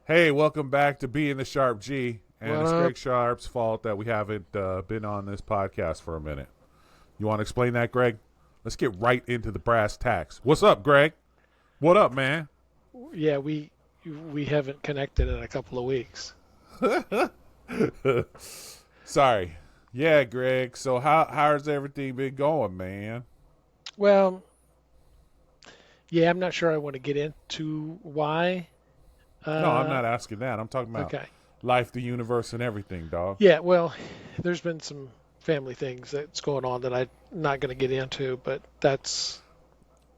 Hey, welcome back to Being the Sharp G. And What it's up? Greg Sharp's fault that we haven't been on this podcast for a minute. You want to explain that, Greg? Let's get right into the brass tacks. What's up, Greg? What up, man? Yeah, we haven't connected in a couple of weeks. Sorry. Yeah, Greg. So how's everything been going, man? Well, yeah, I'm not sure I want to get into why. No, I'm Uh, not asking that. I'm talking about okay. life, the universe, and everything, dog. Yeah, well, there's been some family things that's going on that I'm not going to get into, but that's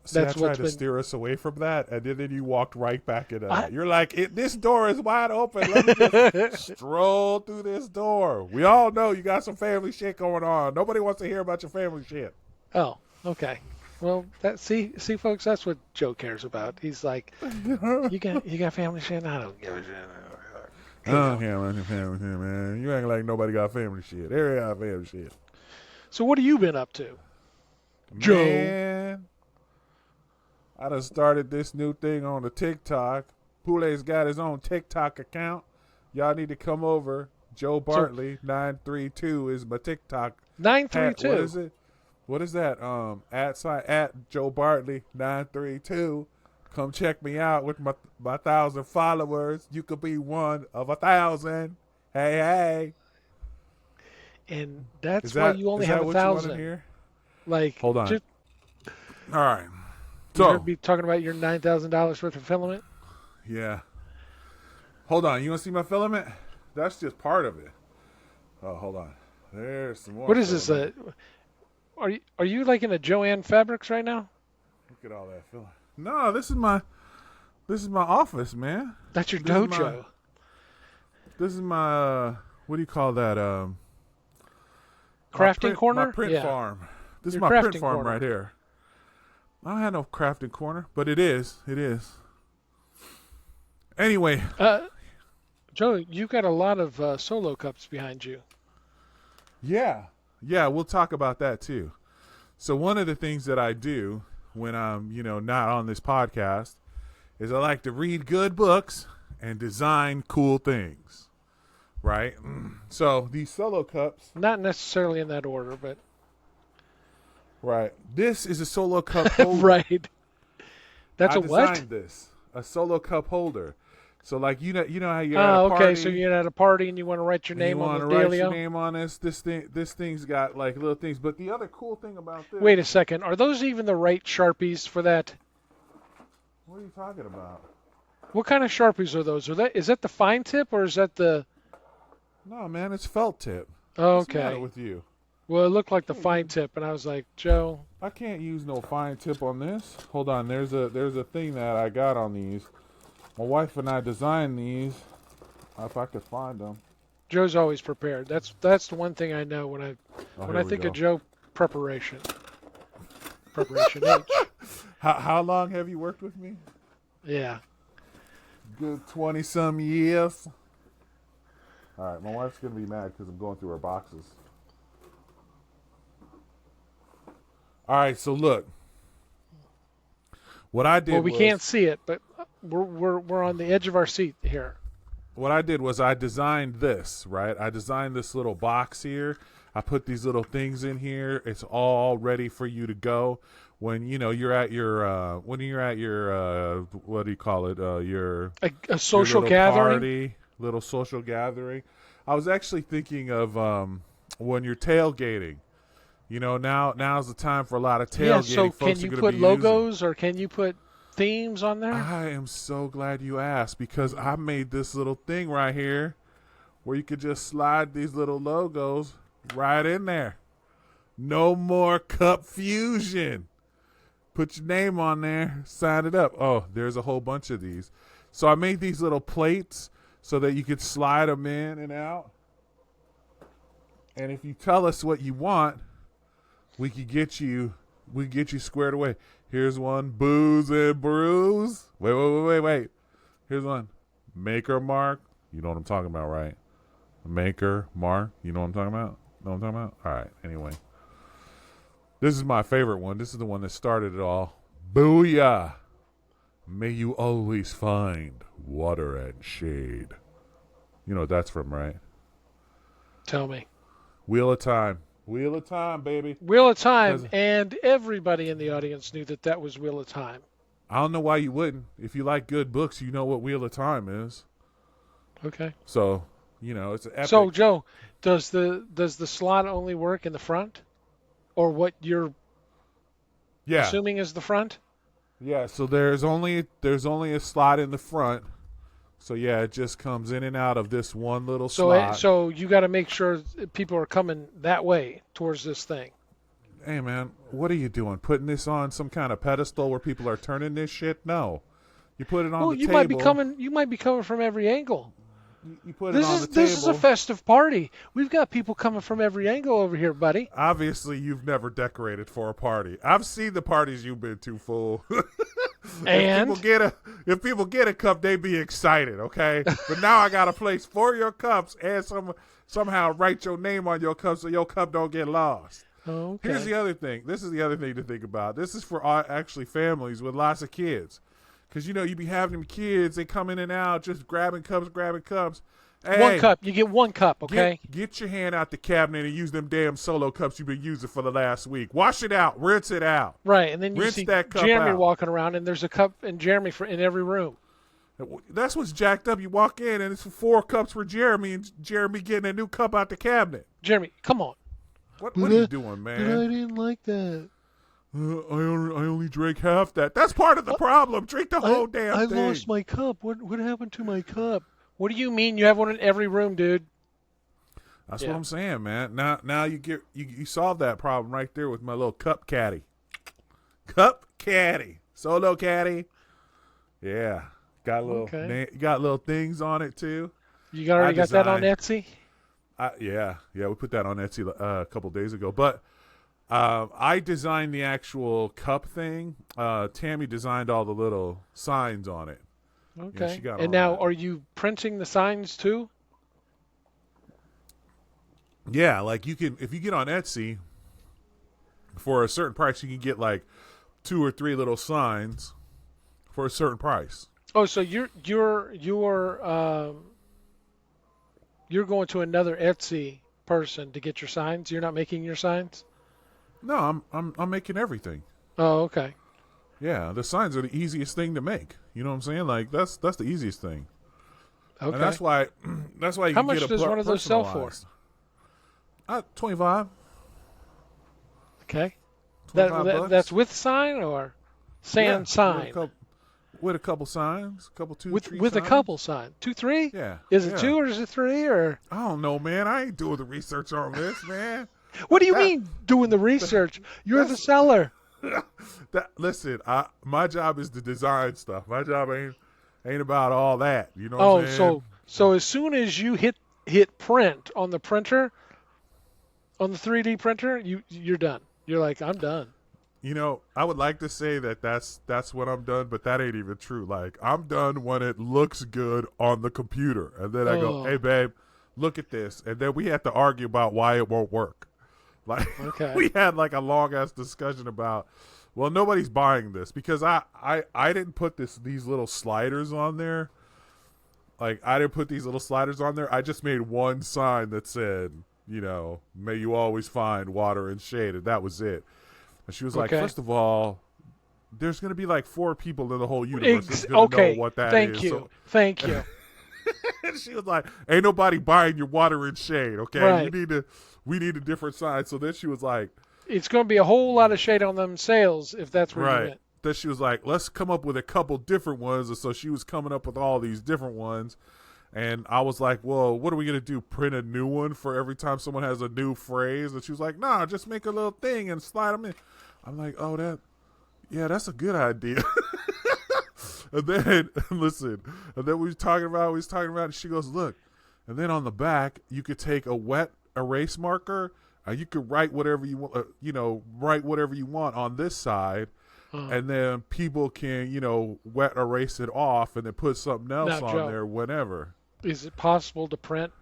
See, I that's tried what's to been. steer us away from that, and then you walked right back into I, that. You're like, this door is wide open. Let me just stroll through this door. We all know you got some family shit going on. Nobody wants to hear about your family shit. oh, okay. Well, see, folks, that's what Joe cares about. He's like, you got family shit. I don't give a shit. I You don't know. care about your family shit, man. You acting like nobody got family shit. Everybody got family shit. So what have you been up to, Joe? Man, I done started this new thing on the TikTok. Poulet's got his own TikTok account. Y'all need to come over. Joe So Bartley 932 is my TikTok nine three hat. What two. is it? What is that? At Joe Bartley 932. Come check me out with my 1,000 followers. You could be one of 1,000. Hey, hey. And Is that's why that you only is have that a what you want to thousand. hear? Like, Hold on. just All right. you heard So, me talking about your $9,000 worth of filament. yeah. Hold on. You want to see my filament? That's just part of it. Oh, hold on. There's some more What is this? filament. Are you like in a Joanne Fabrics right now? Look at all that filament. No, this is my office, man. That's your This is my dojo. this is my what do you call that? My Crafting print my corner? print Yeah, farm. This is your my print crafting farm corner. right here. I don't have no crafting corner, but it is. It is. Anyway, Uh, Joe, you got a lot of solo cups behind you. yeah. Yeah, we'll talk about that too. So one of the things that I do when I'm, not on this podcast is I like to read good books and design cool things, right? So these solo cups, Not necessarily in that order, but right? This is a solo cup holder. right. That's I a what? designed this, a solo cup holder. So like you know how you're at a Oh, okay. So party you're at a party and you want to write your and you name on want the to write your dealio. name on this thing's got like little things. But the other cool thing about this, Wait a second. Are those even the right Sharpies for that? what are you talking about? What kind of Sharpies are those? Is that the fine tip or is that the? No, man, it's felt tip. What's the matter Okay. with you? Well, it looked like the Can't use, fine tip, and I was like, Joe. I can't use no fine tip on this. Hold on, there's a thing that I got on these. My wife and I designed these. If I could find them. Joe's always prepared. That's the one thing I know when I Oh, when here I we think of go. Joe preparation. Preparation H. How long have you worked with me? Yeah. Good 20 some years. All right, my wife's gonna be mad because I'm going through her boxes. All right, so look, what I Well, did we was can't see it, but we're on the edge of our seat here. I designed this, right? I designed this little box here. I put these little things in here. It's all ready for you to go when you're at your what do you call it? A Your social little gathering. party, little social gathering. I was actually thinking of when you're tailgating. Now's the time for a lot of Yeah. So tailgating can folks are you going to put be using. logos or can you put themes on there? I am so glad you asked because I made this little thing right here where you could just slide these little logos right in there. No more cup fusion. Put your name on there, sign it up. Oh, there's a whole bunch of these. So I made these little plates so that you could slide them in and out. And if you tell us what you want, we could get you squared away. Here's one, booze and brews. Wait. Here's one, maker mark. You know what I'm talking about, right? Maker mark. You know what I'm talking about? Know what I'm talking about? All right. Anyway, this is my favorite one. This is the one that started it all. Booyah. May you always find water and shade. You know what that's from, right? Tell me. Wheel of Time. Wheel of Time, baby. Wheel of Time, 'Cause and everybody in the audience knew that that was Wheel of Time. I don't know why you wouldn't. If you like good books, you know what Wheel of Time is. Okay. So, it's an epic. So, Joe, does the slot only work in the front, or what you're yeah. assuming is the front? Yeah, so there's only a slot in the front. So yeah, it just comes in and out of this one little slot. So you got to make sure people are coming that way towards this thing. Hey man, what are you doing? Putting this on some kind of pedestal where people are turning this shit? No. You put it on the you table. You might be coming from every angle. You put it on the table. This is a festive party. We've got people coming from every angle over here, buddy. Obviously, you've never decorated for a party. I've seen the parties you've been to, fool. And if people get a cup, they be excited, okay? But now I got a place for your cups and somehow write your name on your cup so your cup don't get lost. Okay. Here's the other thing. This is the other thing to think about. This is for actually families with lots of kids. Because, you be having them kids, they come in and out, just grabbing cups. Hey, one cup. You get one cup, okay? Get your hand out the cabinet and use them damn solo cups you've been using for the last week. Wash it out. Rinse it out. Right, and then you Rinse see that cup Jeremy out. walking around, and there's a cup and Jeremy in every room. That's what's jacked up. You walk in, and it's 4 cups for Jeremy, and Jeremy getting a new cup out the cabinet. Jeremy, come on. What are you doing, man? But I didn't like that. I only drank half that. That's part of the problem. Drink the whole damn thing. I lost my cup. What happened to my cup? What do you mean you have one in every room, dude? That's what I'm saying, man. Now you solve that problem right there with my little cup caddy. Cup caddy. Solo caddy. Yeah. Got little things on it too. You already got that on Etsy? Yeah, we put that on Etsy a couple days ago. But I designed the actual cup thing. Tammy designed all the little signs on it. Okay. Yeah, she got and all now, that. are you printing the signs too? Yeah, like if you get on Etsy, for a certain price, you can get like 2 or 3 little signs for a certain price. Oh, so you're going to another Etsy person to get your signs? You're not making your signs? No, I'm making everything. Oh, okay. Yeah, the signs are the easiest thing to make. You know what I'm saying? Like that's the easiest thing. Okay. And that's why you How can much get does one of those sell for? $25. Okay. $25. That's with sign or sans sign? With a couple signs, two, with three with signs. a couple sign. 2, 3? Yeah. Is it 2 or is it 3 or? I don't know, man. I ain't doing the research on this, man. What do you mean doing the research? You're the seller. Listen, my job is to design stuff. My job ain't about all that. You know what I'm saying? So as soon as you hit print on the printer, on the 3D printer, you're done. You're like, I'm done. I would like to say that's when I'm done, but that ain't even true. Like, I'm done when it looks good on the computer. And then I go, hey, babe, look at this. And then we have to argue about why it won't work. Like, we had like a long-ass discussion about, well, nobody's buying this because I didn't put these little sliders on there. Like, I didn't put these little sliders on there. I just made one sign that said, may you always find water and shade. And that was it. And she was like, first of all, there's going to be like 4 people in the whole universe that's going to know what that is. Thank you. And she was like, ain't nobody buying your water and shade, okay? Right. We need a different sign. So then she was like, it's going to be a whole lot of shade on them sales if that's where you went. Then she was like, let's come up with a couple different ones. And so she was coming up with all these different ones. And I was like, well, what are we going to do? Print a new one for every time someone has a new phrase? And she was like, nah, just make a little thing and slide them in. I'm like, oh, that's a good idea. And then, listen, and then we was talking about it, and she goes, look, and then on the back, you could take a wet erase marker, and you could write whatever you want, write whatever you want on this side, and then people can, wet erase it off and then put something else on there whenever. Is it possible to print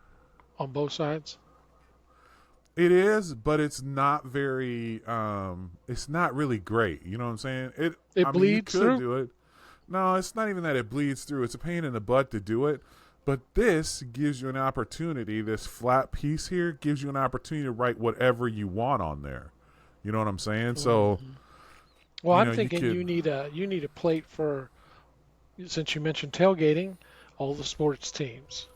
on both sides? It is, but it's not very, it's not really great. You know what I'm saying? It bleeds through? Do it. No, it's not even that it bleeds through. It's a pain in the butt to do it. But this gives you an opportunity. This flat piece here gives you an opportunity to write whatever you want on there. You know what I'm saying? So, well, you I'm know, thinking you need a plate for, since you mentioned tailgating, all the sports teams.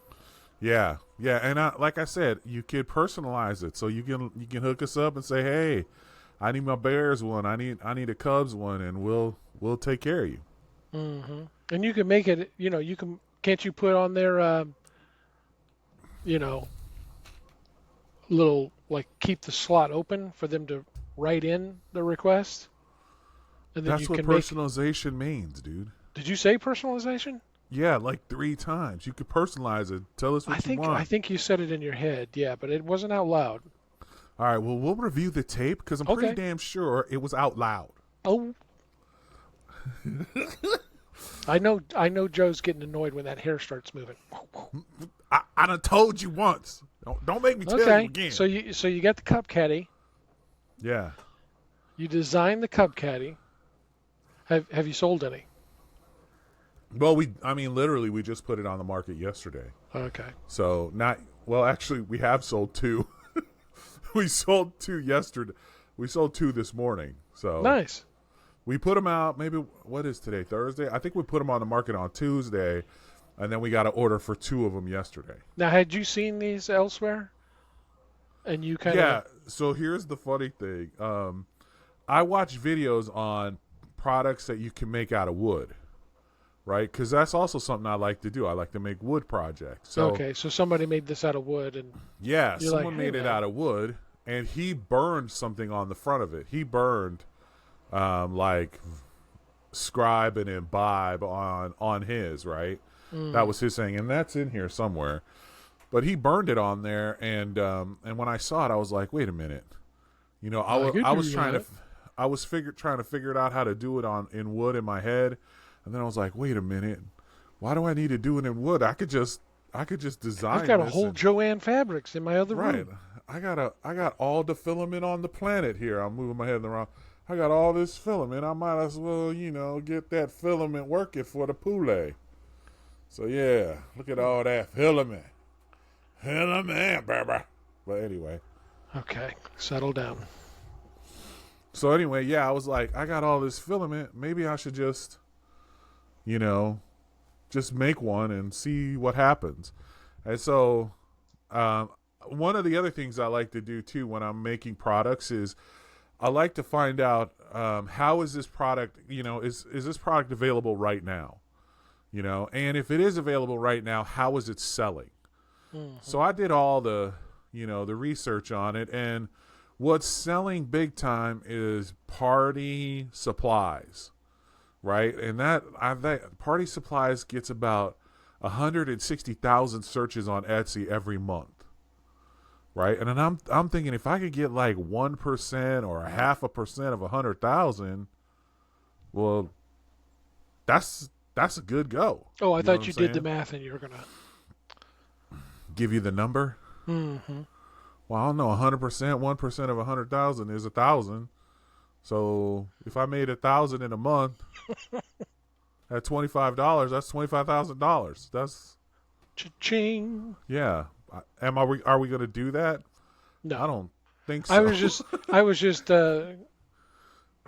yeah, and like I said, you could personalize it. So you can hook us up and say, hey, I need my Bears one. I need a Cubs one, and we'll take care of you. Mm-hmm. And you can make it. Can't you put on there, you know, little like keep the slot open for them to write in the request, and then you That's what can make. personalization means, dude. Did you say personalization? Yeah, like 3 times. You could personalize it. Tell us what you want. I think you said it in your head, yeah, but it wasn't out loud. All right, well, we'll review the tape because I'm pretty damn sure it was out loud. Oh. I know Joe's getting annoyed when that hair starts moving. I done told you once. Don't make me tell you again. So you got the cup caddy. Yeah. You designed the cup caddy. Have you sold any? Well, literally, we just put it on the market yesterday. Okay. So actually, we have sold 2. We sold 2 yesterday. We sold 2 this morning. So nice. We put them out. Maybe what is today? Thursday. I think we put them on the market on Tuesday, and then we got an order for 2 of them yesterday. Now, had you seen these elsewhere? And you kind of yeah. So here's the funny thing. I watch videos on products that you can make out of wood. Right, because that's also something I like to do. I like to make wood projects. So, okay, so somebody made this out of wood, and someone made it out of wood, and he burned something on the front of it. He burned, like, scribe and imbibe on his, right? That was his thing, and that's in here somewhere. But he burned it on there, and when I saw it, I was like, wait a minute, I was trying to figure it out how to do it in wood in my head. And then I was like, wait a minute. Why do I need to do it in wood? I could just design I've got a whole Joanne Fabrics in my other room. I got all the filament on the planet here. I'm moving my head around. I got all this filament. I might as well, get that filament working for the poulet. So yeah, look at all that filament. Filament, baby. But anyway. Okay, settle down. So anyway, yeah, I was like, I got all this filament. Maybe I should just make one and see what happens. And so one of the other things I like to do too when I'm making products is I like to find out how is this product, is this product available right now? And if it is available right now, how is it selling? Mm-hmm. So I did all the research on it, and what's selling big time is party supplies. Right, and that Party Supplies gets about 160,000 searches on Etsy every month. Right, and then I'm thinking if I could get like 1% or 0.5% of 100,000, well, that's a good go. Oh, I thought you did the math and you were gonna give you the number. Mm-hmm. Well, I don't know. 100%, 1% of 100,000 is 1,000. So if I made 1,000 in a month at $25, that's $25,000. That's cha-ching. Yeah. Are we going to do that? No, I don't think so. I was just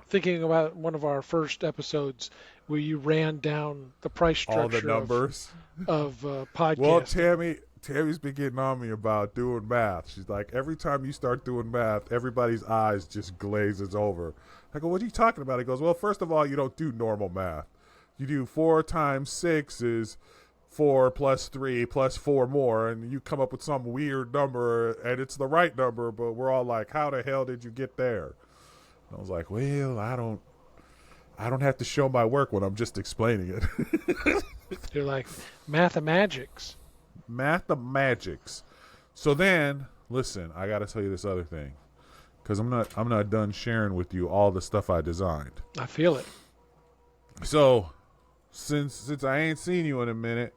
thinking about one of our first episodes where you ran down the price structure all the numbers of podcasts. Well, Tammy's been getting on me about doing math. She's like, every time you start doing math, everybody's eyes just glazes over. I go, what are you talking about? He goes, well, first of all, you don't do normal math. You do 4 times 6 is 4 plus 3 plus 4 more, and you come up with some weird number, and it's the right number, but we're all like, how the hell did you get there? And I was like, well, I don't have to show my work when I'm just explaining it. You're like, mathemagics. Mathemagics. So then, listen, I got to tell you this other thing, because I'm not done sharing with you all the stuff I designed. I feel it. So, since I ain't seen you in a minute,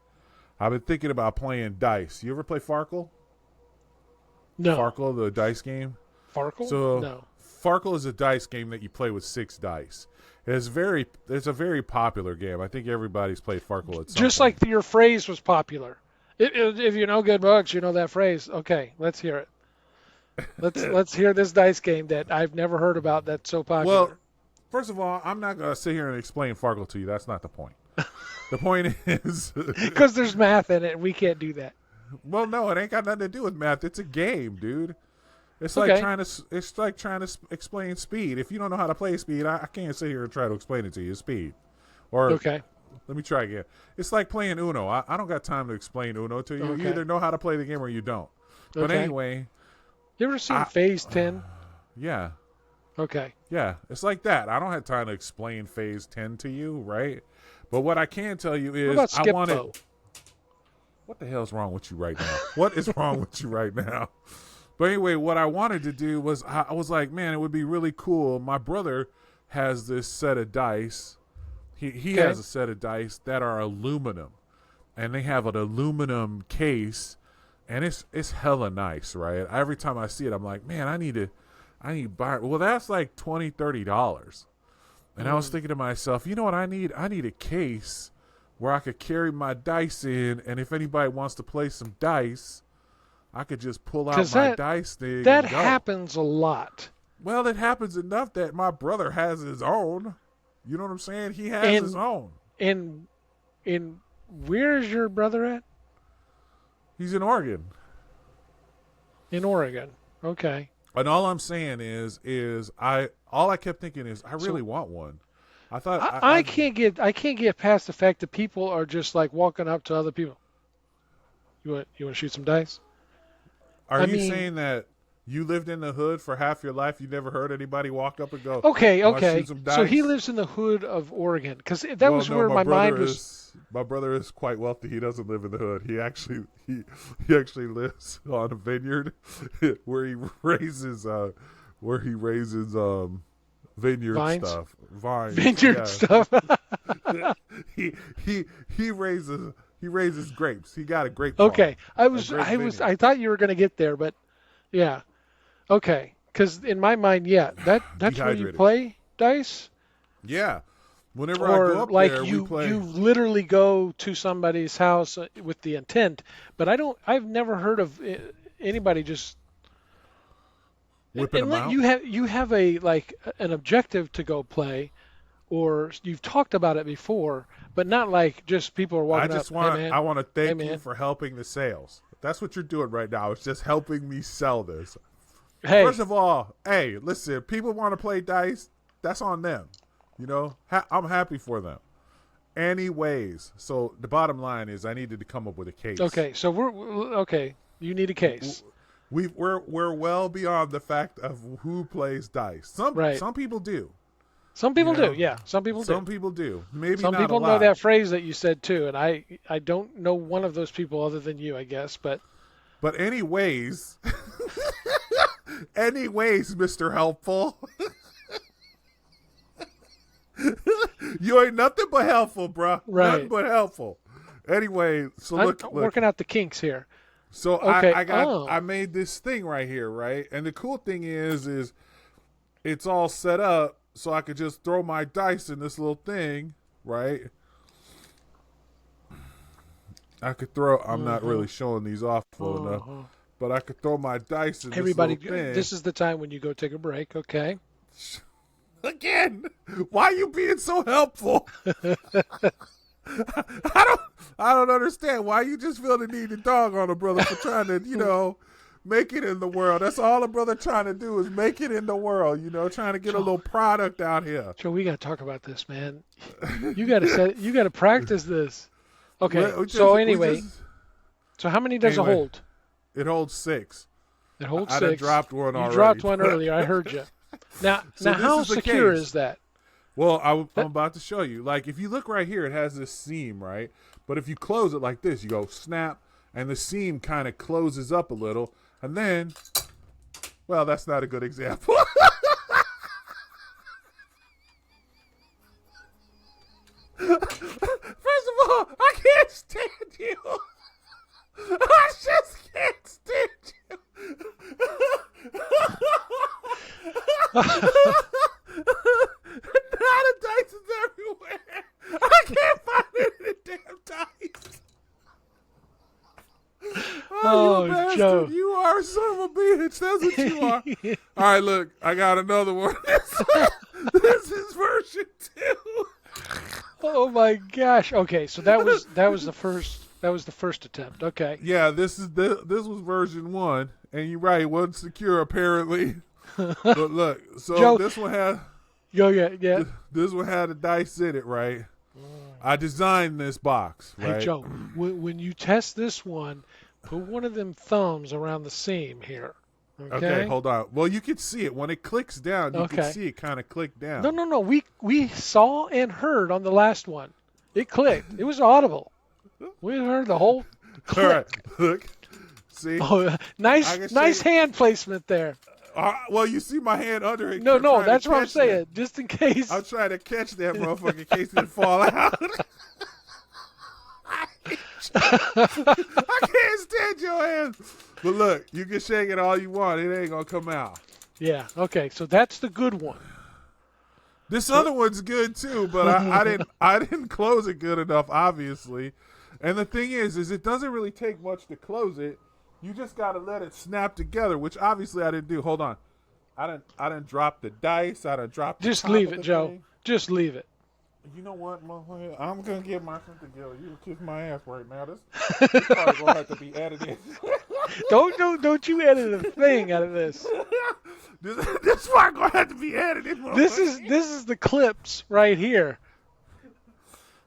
I've been thinking about playing dice. You ever play Farkle? No. Farkle, the dice game? Farkle? So, no. Farkle is a dice game that you play with 6 dice. It's a very popular game. I think everybody's played Farkle at some Just point. like your phrase was popular. If you know good books, you know that phrase. Okay, let's hear it. Let's hear this dice game that I've never heard about that's so Well, popular. first of all, I'm not gonna sit here and explain Farkle to you. That's not the point. The point is, Because there's math in it, and we can't do that. well, no, it ain't got nothing to do with math. It's a game, dude. It's Okay. like trying to explain speed. If you don't know how to play speed, I can't sit here and try to explain it to you. Speed, or Okay. let me try again. It's like playing Uno. I don't got time to explain Uno to you. Okay. You either know how to play the game or you don't. But Okay. anyway, You ever seen Phase 10? yeah, Okay. yeah, it's like that. I don't have time to explain Phase 10 to you, right? But what I can tell you What is about I Skip wanted. Vote? What the hell's wrong with you right now? What is wrong with you right now? But anyway, what I wanted to do was I was like, man, it would be really cool. My brother has this set of dice. He Okay. has a set of dice that are aluminum, and they have an aluminum case, and it's hella nice, right? Every time I see it, I'm like, man, I need to buy it. Well, that's like $20-$30. And I was thinking to myself, you know what I need? I need a case where I could carry my dice in, and if anybody wants to play some dice, I could just pull out 'Cause my dice thing That and go. happens a lot. Well, it happens enough that my brother has his own. You know what I'm saying? He has And- his own. And where's your brother at? He's in Oregon. In Oregon. Okay. And all I'm saying is all I kept thinking is I really want one. I thought I can't get past the fact that people are just like walking up to other people. You want to shoot some dice? Are I you mean- saying that you lived in the hood for half your life? You never heard anybody walk up and go, Okay, "Wanna okay. shoot some So he dice?" lives in the hood of Oregon because that Well, was no, where my mind brother was. my brother is quite wealthy. He doesn't live in the hood. He actually lives on a vineyard where he raises vineyard Vines? stuff. Vines. Vineyard yeah. stuff. he raises grapes. He got a grape farm. Okay, great vineyard. I thought you were going to get there, but yeah, okay. Because in my mind, yeah, that's where you Dehydrated. play dice, Yeah. Whenever I go or up like there, you we play. you literally go to somebody's house with the intent. But I've never heard of anybody just. Whipping them out? You have a like an objective to go play, or you've talked about it before, but not like just people are walking up. Hey, man, I want to thank Hey, you man. for helping the sales. That's what you're doing right now. It's just helping me sell this. hey, First of all, hey, listen, people want to play dice. That's on them. You know, I'm happy for them. Anyways, so the bottom line is I needed to come up with a case. okay, so we're okay. You need a case. We're well beyond the fact of who plays dice. Right. Some people do. Some people You know, do, yeah. Some people do. Some people do. Maybe Some not people a know lot. that phrase that you said too, and I don't know one of those people other than you, I guess. But But anyways, Mr. Helpful. You ain't nothing but helpful, bruh. Right. Nothing but helpful. Anyway, so I'm look. working out the kinks here. So Okay, I made this thing right here, right? And the cool thing is it's all set up so I could just throw my dice in this little thing, right? I could throw. I'm not really showing these off well enough, but I could throw my dice in Everybody, this little thing. this is the time when you go take a break. Okay. Again, why are you being so helpful? I don't understand why you just feel the need to dog on a brother for trying to, make it in the world. That's all a brother trying to do is make it in the world, trying to get a little product out here. Joe, we got to talk about this, man. You got to practice this. Okay. So how many does it Anyway. hold? It holds 6. It holds I done 6. dropped one You already. dropped one earlier. I heard you. Now So how this is the secure case. is that? Well, I'm about to show you. Like, if you look right here, it has this seam, right? But if you close it like this, you go snap, and the seam kind of closes up a little, and then, well, that's not a good example. First of all, I can't stand you. I just can't stand you. Not a Oh, you bastard. Joe. You are a son of a bitch. That's what you are. All right, look. I got another one. This is version 2. Oh my gosh. Okay, so that was the first attempt. Okay. Yeah, this was version 1. And you're right. It wasn't secure, apparently. But look. So Joe, this one had... yeah. This one had a dice in it, right? I designed this box, right? Hey, Joe, when you test this one, put one of them thumbs around the seam here. Okay, hold on. Well, you can see it. When it clicks down, you can see it kind of click down. No. We saw and heard on the last one. It clicked. It was audible. We heard the whole click. All right, look. See? Oh, nice hand placement there. Well, you see my hand under it. No, that's what I'm saying. Just in case. I'm trying to catch that motherfucker in case it fall out. I can't stand your hands. But look, you can shake it all you want. It ain't going to come out. Yeah, okay. So that's the good one. This other one's good too, but I didn't close it good enough, obviously. And the thing is it doesn't really take much to close it. You just gotta let it snap together, which obviously I didn't do. Hold on, I didn't drop the dice. I didn't drop. Just leave it, Joe. Just leave it. You know what, motherfucker? I'm gonna get myself together. You kiss my ass right now. This probably gonna have to be edited. Don't you edit a thing out of this. This part gonna have to be edited. This is the clips right here.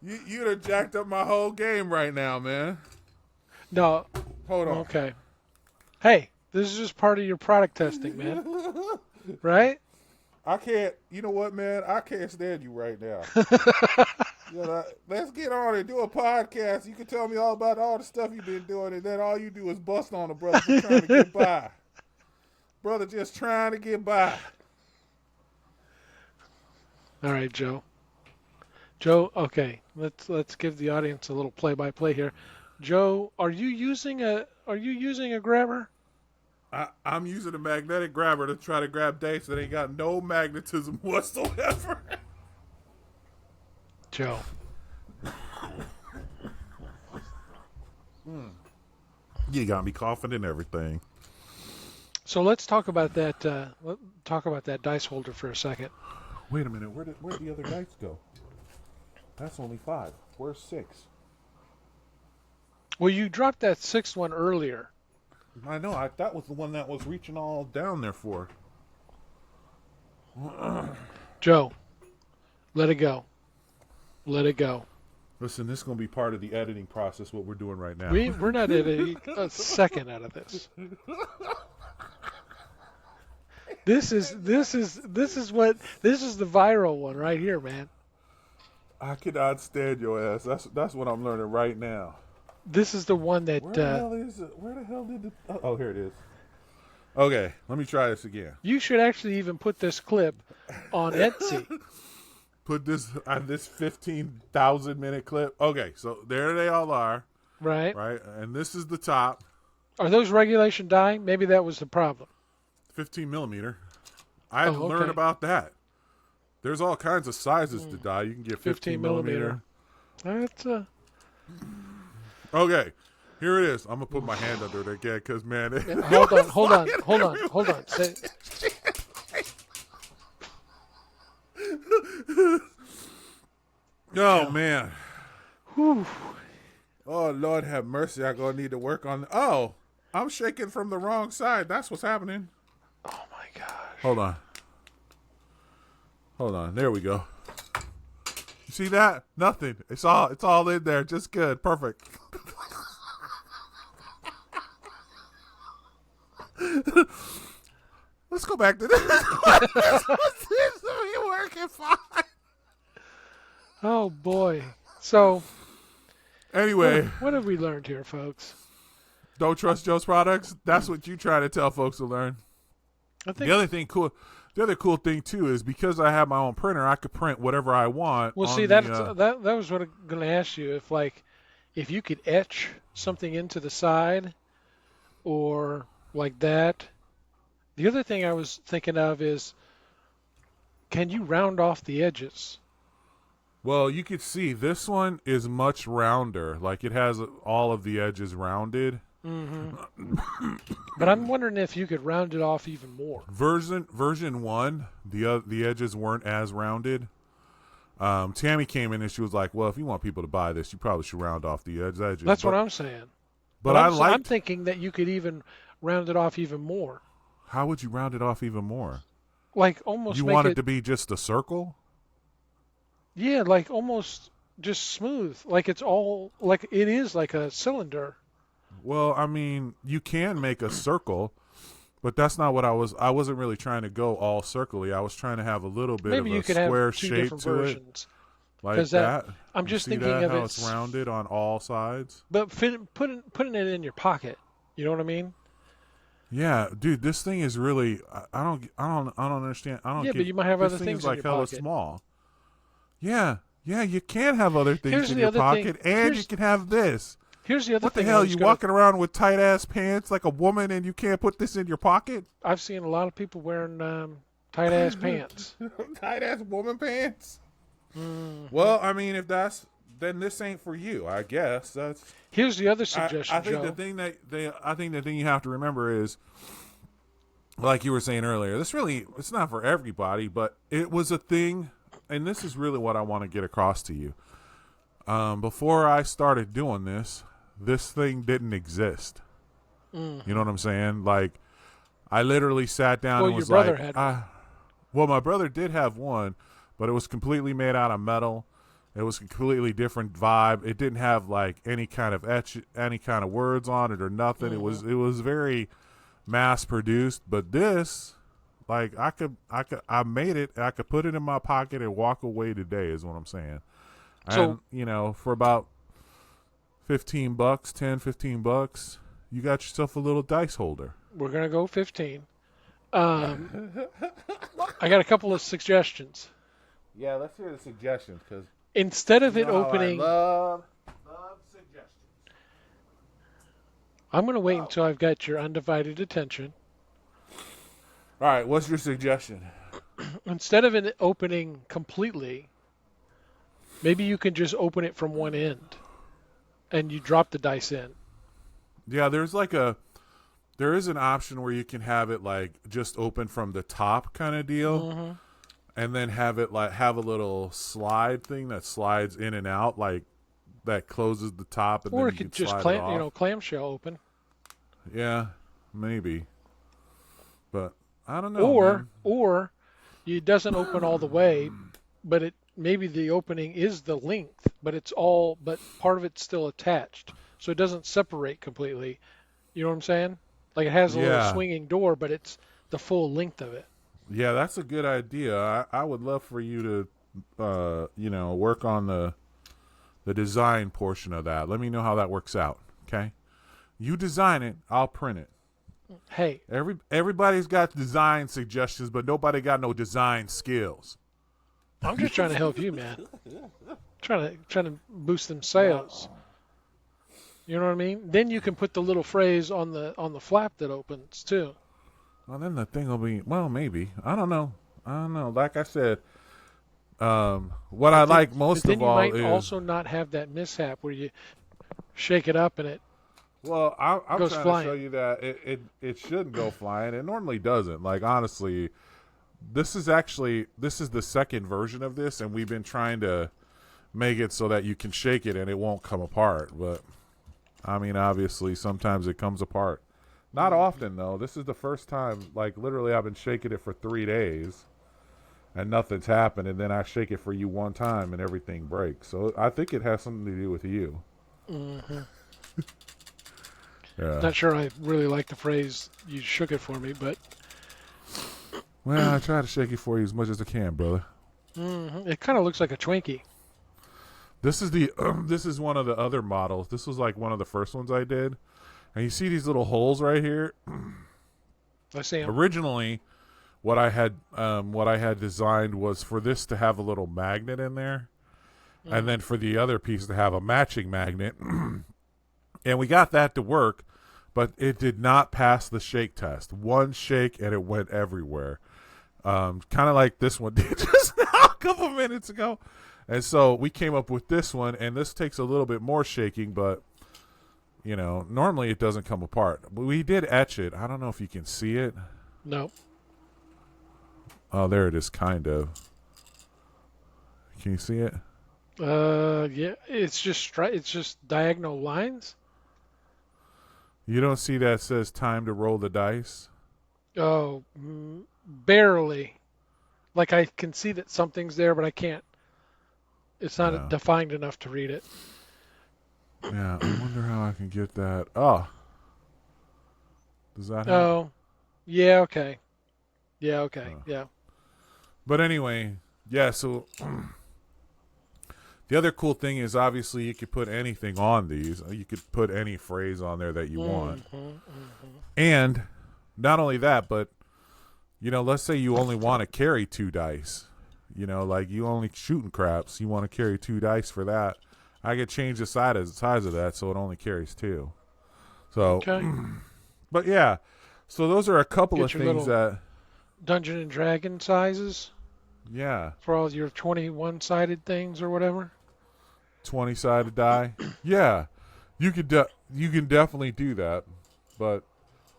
You'd have jacked up my whole game right now, man. No. Hold on. Okay. Hey, this is just part of your product testing, man. Right? I can't. You know what, man? I can't stand you right now. Let's get on and do a podcast. You can tell me all about all the stuff you've been doing, and then all you do is bust on a brother for trying to get by. Brother just trying to get by. All right, Joe. Joe, okay. Let's give the audience a little play-by-play here. Joe, are you using a grabber? I'm using a magnetic grabber to try to grab dates that ain't got no magnetism whatsoever. Joe. You got me coughing and everything. So let's talk about that. Talk about that dice holder for a second. Wait a minute. Where'd the other dice go? That's only 5. Where's 6? Well, you dropped that 6th one earlier. I know. That was the one that was reaching all down there for. Joe, let it go. Let it go. Listen, this is going to be part of the editing process, what we're doing right now. We're not editing a second out of this. This is the viral one right here, man. I cannot stand your ass. That's what I'm learning right now. This is the one that. Where the hell is it? Where the hell did it? Oh, here it is. Okay, let me try this again. You should actually even put this clip on Etsy. Put this on this 15,000-minute clip. Okay, so there they all are. Right. Right, and this is the top. Are those regulation die? Maybe that was the problem. 15 millimeter. I had to learn about that. There's all kinds of sizes to die. You can get 15 millimeter. That's Okay, here it is. I'm gonna put my hand under it again because man. Hold on. Oh man. Whew. Oh Lord, have mercy. I'm gonna need to work on. Oh, I'm shaking from the wrong side. That's what's happening. Oh my gosh. Hold on. There we go. You see that? Nothing. It's all in there. Just good. Perfect. Let's go back to this. This is working fine. Oh boy. So anyway, what have we learned here, folks? Don't trust Joe's products. That's what you try to tell folks to learn. The other cool thing too is because I have my own printer, I could print whatever I want. Well, see, that was what I'm going to ask you. If you could etch something into the side, or like that. The other thing I was thinking of is, can you round off the edges? Well, you could see this one is much rounder. Like it has all of the edges rounded. But I'm wondering if you could round it off even more. Version 1, the edges weren't as rounded. Tammy came in and she was like, well, if you want people to buy this, you probably should round off the edges. That's what I'm saying. But I'm thinking that you could even round it off even more. How would you round it off even more? Like almost You make want it to be just a circle? Yeah, like almost just smooth. Like it's all like it is like a cylinder. Well, I mean, you can make a circle, but that's not what I wasn't really trying to go all circly. I was trying to have a little bit Maybe of you a could square have two shape different to versions. it. Like that. I'm just See thinking that, of how it. it's rounded on all sides. But putting it in your pocket. You know what I mean? Yeah, dude, this thing is really. I don't understand. I don't. Yeah, get, but you might have this other thing things is in like your hella pocket. small. Yeah, you can have other things Here's in the your other pocket, thing. and you can have this. Here's the other What the thing. hell? You walking around with tight ass pants like a woman, and you can't put this in your pocket? I've seen a lot of people wearing tight ass pants. Tight ass woman pants. Mm. Well, I mean, if that's then this ain't for you. I guess that's. Here's the other suggestion, I think Joe. the thing I think the thing you have to remember is, like you were saying earlier, it's not for everybody, but it was a thing, and this is really what I want to get across to you. Before I started doing this thing didn't exist. Mm. You know what I'm saying? Like, I literally sat down Well, and was your brother like, had one. well, my brother did have one, but it was completely made out of metal. It was a completely different vibe. It didn't have like any kind of any kind of words on it or nothing. Mm-hmm. It was very mass produced. But this, like, I made it. I could put it in my pocket and walk away today. Is what I'm saying. So, And for about $15, $10-15, you got yourself a little dice holder. we're gonna go 15. I got a couple of suggestions. Yeah, let's hear the suggestions because Instead of it opening, love suggestions. I'm gonna wait until I've got your undivided attention. All right, what's your suggestion? Instead of it opening completely, maybe you can just open it from one end, and you drop the dice in. Yeah, there is an option where you can have it like just open from the top kind of deal, Mm-hmm. and then have it like have a little slide thing that slides in and out, like that closes the top, and Or then it you could can just slide it off. clamshell open. Yeah, maybe, but I don't know. Or it doesn't open all the way, but maybe the opening is the length, but part of it's still attached, so it doesn't separate completely. You know what I'm saying? Like it has a little swinging door, but it's the full length of it. Yeah, that's a good idea. I would love for you to, work on the design portion of that. Let me know how that works out. Okay, you design it, I'll print it. Hey, Everybody's got design suggestions, but nobody got no design skills. I'm just trying to help you, man. Trying to boost them sales. You know what I mean? Then you can put the little phrase on the flap that opens too. Well, then the thing will be, well, maybe. I don't know. Like I said, what I like most of all is... Then you might also not have that mishap where you shake it up and it Well, I'm goes trying flying. to show you that it shouldn't go flying. It normally doesn't. Like, honestly, this is the second version of this, and we've been trying to make it so that you can shake it and it won't come apart. But, I mean, obviously, sometimes it comes apart. Not often, though. This is the first time, like, literally I've been shaking it for 3 days, and nothing's happened, and then I shake it for you one time, and everything breaks. So I think it has something to do with you. Mm-hmm. Yeah. Not sure I really like the phrase "you shook it for me," but Well, I try to shake it for you as much as I can, brother. it kind of looks like a Twinkie. This is this is one of the other models. This was like one of the first ones I did. And you see these little holes right here? I see 'em. Originally, what I had designed was for this to have a little magnet in there, and then for the other piece to have a matching magnet. And we got that to work, but it did not pass the shake test. One shake and it went everywhere. Kind of like this one did just now a couple minutes ago. And so we came up with this one, and this takes a little bit more shaking, but normally it doesn't come apart. But we did etch it. I don't know if you can see it. No. Oh, there it is, kind of. Can you see it? Yeah, it's just diagonal lines. You don't see that says time to roll the dice? Oh, barely. Like I can see that something's there, but I can't. It's not Yeah. defined enough to read it. Yeah, I wonder how I can get that. Oh. Does that help? Oh, yeah, okay. Yeah, okay. Oh. Yeah. But anyway, yeah, so the other cool thing is obviously you could put anything on these. You could put any phrase on there that you want. And not only that, but let's say you only want to carry 2 dice. Like you only shooting craps, you want to carry 2 dice for that. I could change the size of that so it only carries 2. So, Okay. but yeah, so those are a couple Get of your things little that, Dungeon and Dragon sizes yeah, for all your 21-sided things or whatever. 20-sided die. Yeah, you can definitely do that, but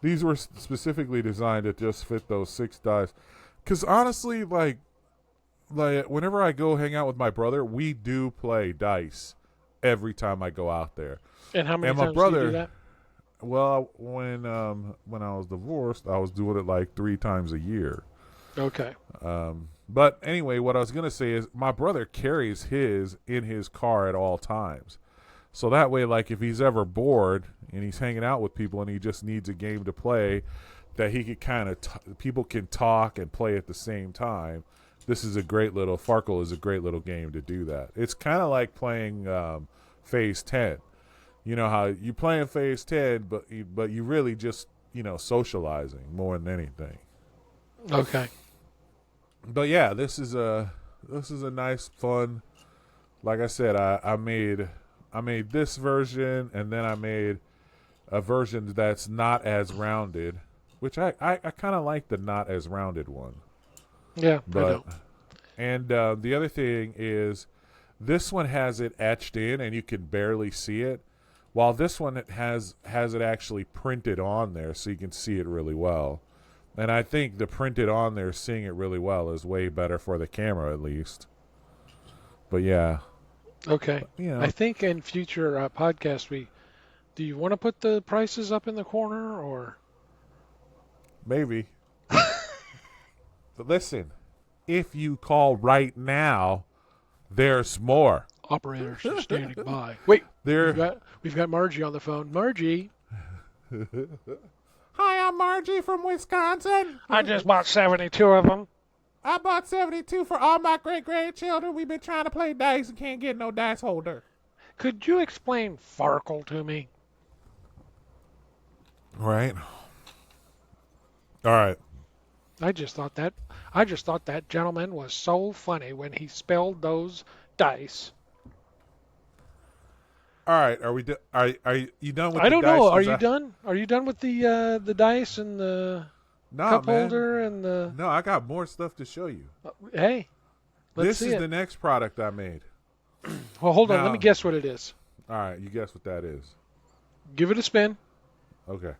these were specifically designed to just fit those 6 dice. Because honestly, like whenever I go hang out with my brother, we do play dice every time I go out there. And how many And my times brother, do you do that? well, when I was divorced, I was doing it like 3 times a year. Okay. But anyway, what I was gonna say is my brother carries his in his car at all times. So that way, like if he's ever bored and he's hanging out with people and he just needs a game to play, that he could kind of people can talk and play at the same time. This is Farkle is a great little game to do that. It's kind of like playing Phase 10. You know how you playing Phase 10, but you really just socializing more than anything. Okay. But yeah, this is a nice fun. Like I said, I made this version, and then I made a version that's not as rounded, which I kind of like the not as rounded one. Yeah, I But know. and the other thing is, this one has it etched in, and you can barely see it, while this one has it actually printed on there, so you can see it really well. And I think the printed on there, seeing it really well, is way better for the camera, at least. But yeah, Okay. you I know, think in future podcasts, do you want to put the prices up in the corner or? maybe. But listen, if you call right now, there's more. Operators are standing by. Wait, we've There. got Margie on the phone. Margie, Hi, I'm Margie from Wisconsin. I just bought 72 of them. I bought 72 for all my great-grandchildren. We've been trying to play dice and can't get no dice holder. Could you explain Farkle to me? Right. All right. I just thought that gentleman was so funny when he spelled those dice. All right. Are we? Are you done with I the don't dice? know. Are 'Cause you done? Are you done with the dice and the No, cup man. holder and the? No, I got more stuff to show you. Hey, let's This see is it. the next product I made. Well, hold on. Now- Let me guess what it is. All right. You guess what that is? Give it a spin. Okay.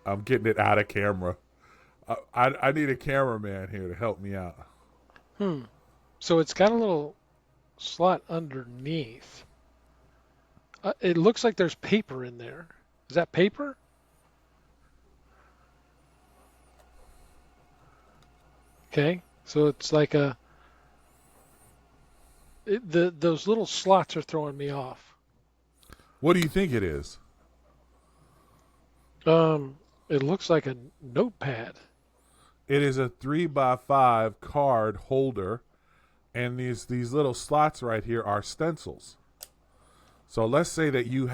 I'm getting it out of camera. I need a cameraman here to help me out. So it's got a little slot underneath. It looks like there's paper in there. Is that paper? Okay. So it's like those little slots are throwing me off. What do you think it is? It looks like a notepad. It is a 3x5 card holder, and these little slots right here are stencils. So let's say that you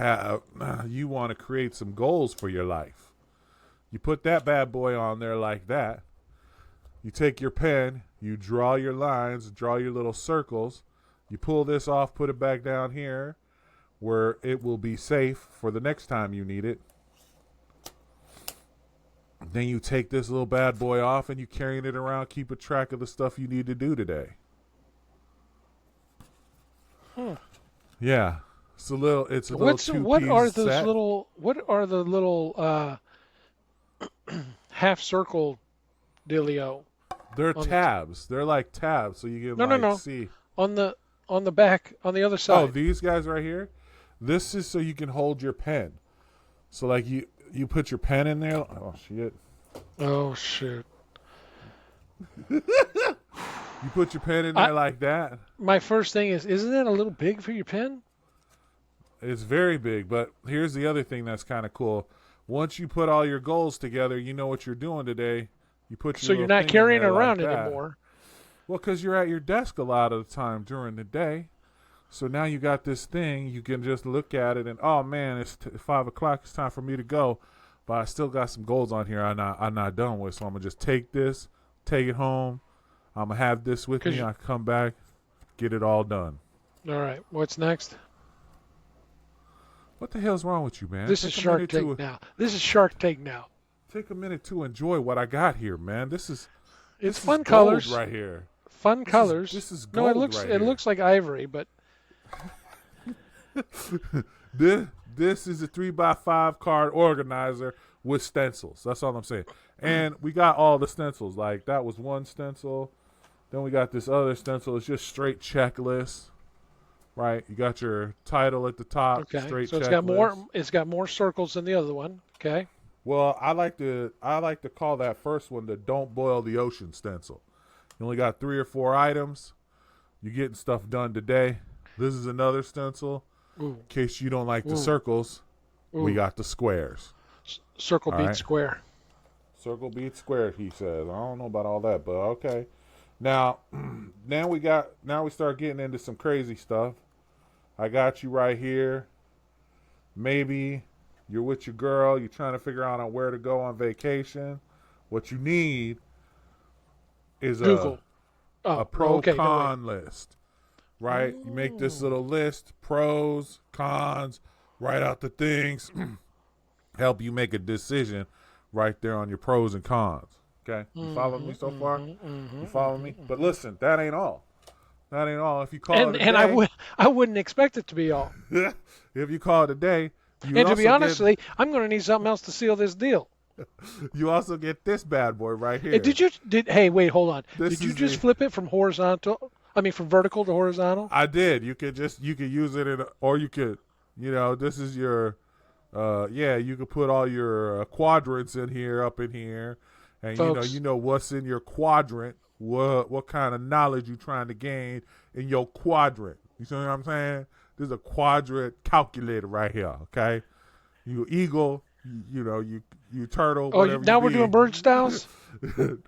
want to create some goals for your life. You put that bad boy on there like that. You take your pen, you draw your lines, draw your little circles. You pull this off, put it back down here where it will be safe for the next time you need it. Then you take this little bad boy off and you carrying it around, keep a track of the stuff you need to do today. Hmm. Yeah. It's a little two-piece what are those set. little what are the little half circle dealio They're on the tabs. They're like tabs, so you can no no like no see. on the back on the other Oh, side. these guys right here. This is so you can hold your pen. So like you put your pen in there. Oh shit. Oh shoot. You put your pen in I there like that. my first thing is, isn't that a little big for your pen? It's very big, but here's the other thing that's kind of cool. Once you put all your goals together, you know what you're doing today. You put your So you're little not thing in carrying it there like around that. anymore. Well, because you're at your desk a lot of the time during the day. So now you got this thing. You can just look at it and, oh, man, it's 5 o'clock. It's time for me to go. But I still got some goals on here I'm not done with. So I'm going to just take this, take it home. I'm going to have this with me. I come back, get it all done. All right. What's next? What the hell's wrong with you, man? This is Shark Tank now. This is Shark Tank now. Take a minute to enjoy what I got here, man. It's this fun is colors gold right here. Fun colors. This is no, gold it right looks like ivory, but this is a 3x5 card organizer with stencils. That's all I'm saying. And we got all the stencils. Like that was one stencil. Then we got this other stencil. It's just straight checklist. Right? You got your title at the top. okay. Straight So checklist. it's got more circles than the other one. Okay. Well, I like to call that first one the "Don't Boil the Ocean" stencil. You only got 3 or 4 items. You're getting stuff done today. This is another stencil. Ooh. In case you don't like the Ooh. circles, Ooh. we got the squares. Circle All beats right. square. Circle beats square, he says. I don't know about all that, but okay. Now we start getting into some crazy stuff. I got you right here. Maybe you're with your girl. You're trying to figure out on where to go on vacation. What you need is Google. a pro okay, con list, right? You make this little list, pros, cons, write out the things, help you make a decision right there on your pros and cons. Okay, you following me so far? You following me? But listen, that ain't all. That ain't all. If you call it a and day, I wouldn't expect it to be all. if you call it a day, you And to be also honestly, I'm going to need something else to seal this deal. you also get this bad boy right here. Hey, wait, hold on. This Did you is just flip it from from vertical to horizontal? I did. You could use it or you could, this is your, you could put all your quadrants in here, up in here, and Folks, you know what's in your quadrant, what kind of knowledge you trying to gain in your quadrant. You see what I'm saying? There's a quadrant calculator right here. Okay, you eagle, you turtle. oh, now we're doing bird styles?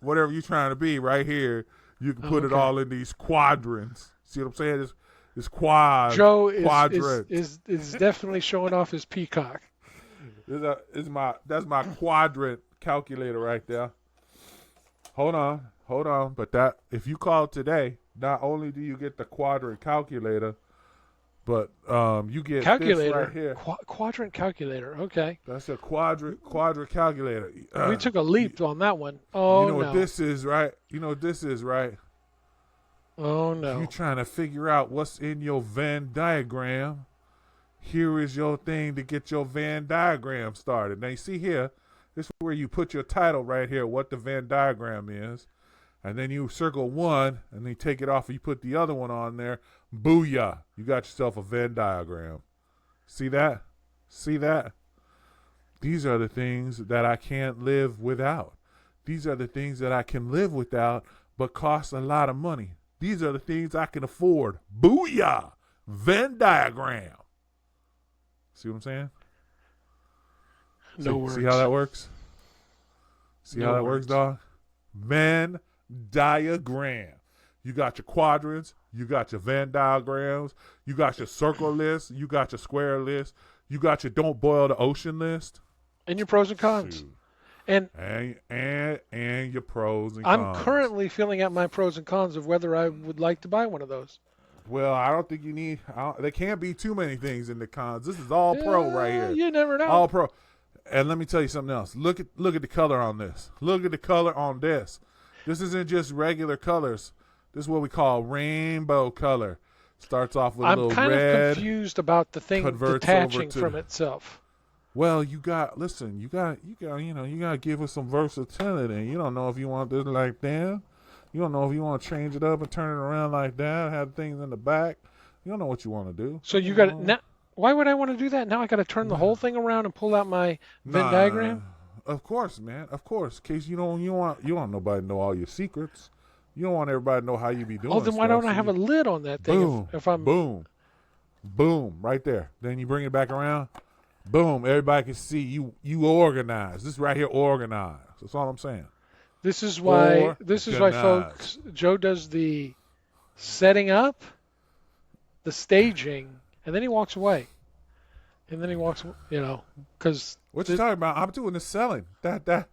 Whatever you're trying to be, right here, you can put it all in these quadrants. See what I'm saying? It's Joe quadrant. is definitely showing off his peacock. That's my quadrant calculator right there. Hold on. But if you call today, not only do you get the quadrant calculator, but you get Calculator. this right here. Quadrant calculator. Okay. That's a quadrant calculator. We took a leap on that one. Oh, you know no. what this is, right? You know what this is, right? Oh, no. You trying to figure out what's in your Venn diagram. Here is your thing to get your Venn diagram started. Now, you see here, this is where you put your title right here, what the Venn diagram is. And then you circle one, and then you take it off, and you put the other one on there. Booyah. You got yourself a Venn diagram. See that? See that? These are the things that I can't live without. These are the things that I can live without, but cost a lot of money. These are the things I can afford. Booyah! Venn diagram. See what I'm saying? No words. See how that works? See how that works, dog? Venn diagram. You got your quadrants. You got your Venn diagrams. You got your circle list. You got your square list. You got your don't boil the ocean list. And your pros and cons. Shoot. And your pros and I'm cons. currently filling out my pros and cons of whether I would like to buy one of those. Well, I don't think you need. There can't be too many things in the cons. This is all pro right here. You never know. All pro. And let me tell you something else. Look at the color on this. Look at the color on this. This isn't just regular colors. This is what we call rainbow color. Starts off with a I'm little kind red. of confused about the thing converts detaching over to from the- itself. Well, you got you got to give it some versatility. You don't know if you want this like that. You don't know if you want to change it up and turn it around like that. Have things in the back. You don't know what you want to do. So you got now. Why would I want to do that? Now I got to turn the whole thing around and pull out my Venn diagram. Of course, man. Of course, case you don't want nobody to know all your secrets. You don't want everybody to know how you be doing. Oh, then why don't I have a lid on that thing? Boom, if I'm boom, right there. Then you bring it back around. Boom, everybody can see you organized. This right here organized. That's all I'm saying. This is why folks, Joe does the setting up, the staging, and then he walks away. And then he walks, because what you talking about? I'm doing the selling. That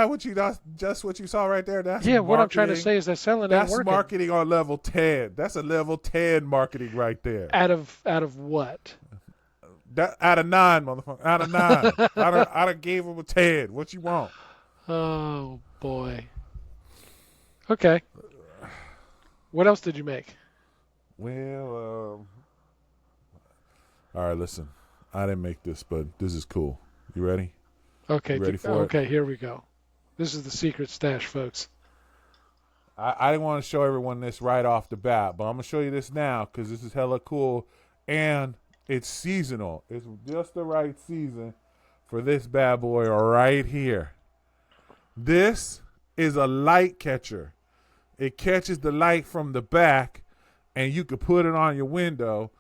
what you just what you saw right there. That's marketing. What I'm trying to say is that selling ain't working. That's marketing on level 10. That's a level 10 marketing right there. Out of what? That out of 9, motherfucker. Out of 9. I done gave him a 10. What you want? Oh boy. Okay. What else did you make? Well, all right. Listen, I didn't make this, but this is cool. You ready? Okay. You ready for it? Okay. Here we go. This is the secret stash, folks. I didn't want to show everyone this right off the bat, but I'm gonna show you this now because this is hella cool and it's seasonal. It's just the right season for this bad boy right here. This is a light catcher. It catches the light from the back, and you can put it on your window,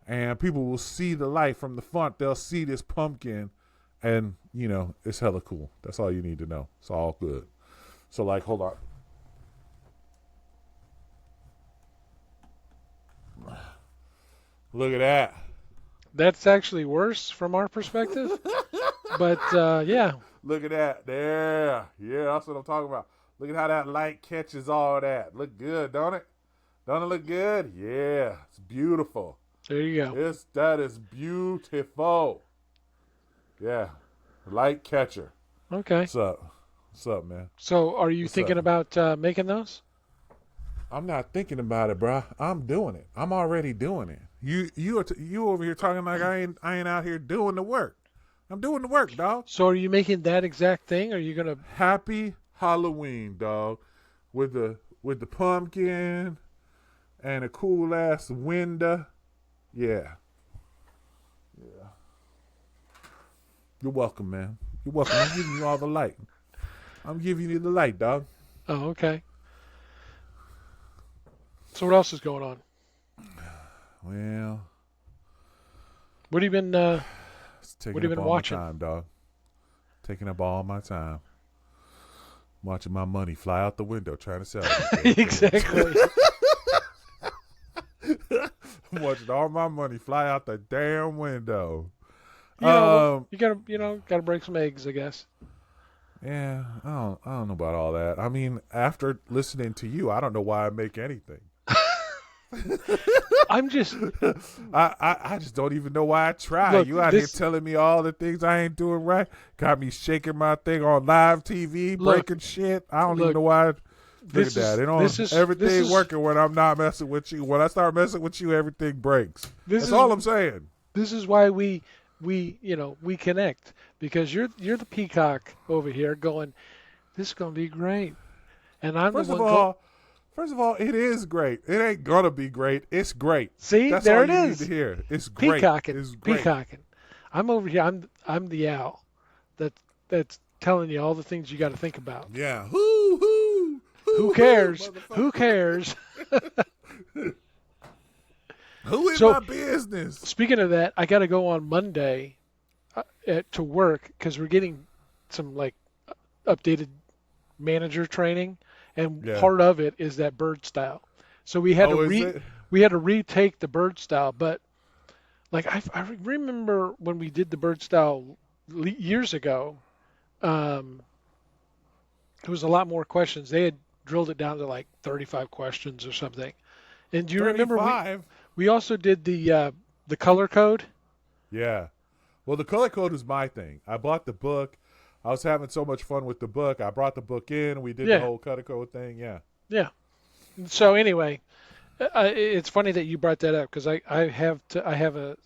and people will see the light from the front. They'll see this pumpkin, and, it's hella cool. That's all you need to know. It's all good. So, hold on. Look at that. That's actually worse from our perspective. But, yeah. Look at that. There. Yeah, that's what I'm talking about. Look at how that light catches all that. Look good, don't it? Don't it look good? Yeah. It's beautiful. There you go. That is beautiful. Yeah. Light catcher. Okay. What's up? What's up, man? So are you thinking about making those? I'm not thinking about it, bro. I'm doing it. I'm already doing it. You over here talking like I ain't out here doing the work. I'm doing the work, dog. So are you making that exact thing? Or are you gonna Happy Halloween, dog, with the pumpkin and a cool ass window. Yeah. You're welcome, man. You're welcome. I'm giving you all the light. I'm giving you the light, dog. Oh, okay. So what else is going on? Well, What have you been? it's taking what have you up been all watching? my time, dog. Taking up all my time. Watching my money fly out the window, trying to sell it. Exactly. I'm watching all my money fly out the damn window. You gotta break some eggs, I guess. Yeah, I don't know about all that. I mean, after listening to you, I don't know why I make anything. I'm just. I just don't even know why I try. Look, You out here telling me all the things I ain't doing right. Got me shaking my thing on live TV, breaking shit. I don't even know why. Look at that. Everything working when I'm not messing with you. When I start messing with you, everything breaks. That's all I'm saying. This is why we connect, because you're the peacock over here going, this is gonna be great, and I'm First the of one. all, it is great. It ain't gonna be great. It's great. See, that's there all it you is. Need to hear. It's great. Peacocking. It's great. Peacocking. I'm over here. I'm the owl. That's telling you all the things you got to think about. Yeah. Who cares? Who cares? Who is my business? Speaking of that, I got to go on Monday to work because we're getting some updated manager training, and part of it is that bird style. So we had to retake the bird style, but I remember when we did the bird style years ago, there was a lot more questions. They had drilled it down to 35 questions or something. And do you remember we also did the color code? Yeah. Well, the color code was my thing. I bought the book. I was having so much fun with the book. I brought the book in. We did the whole color code thing. Yeah. Yeah. So anyway, It's funny that you brought that up because I have a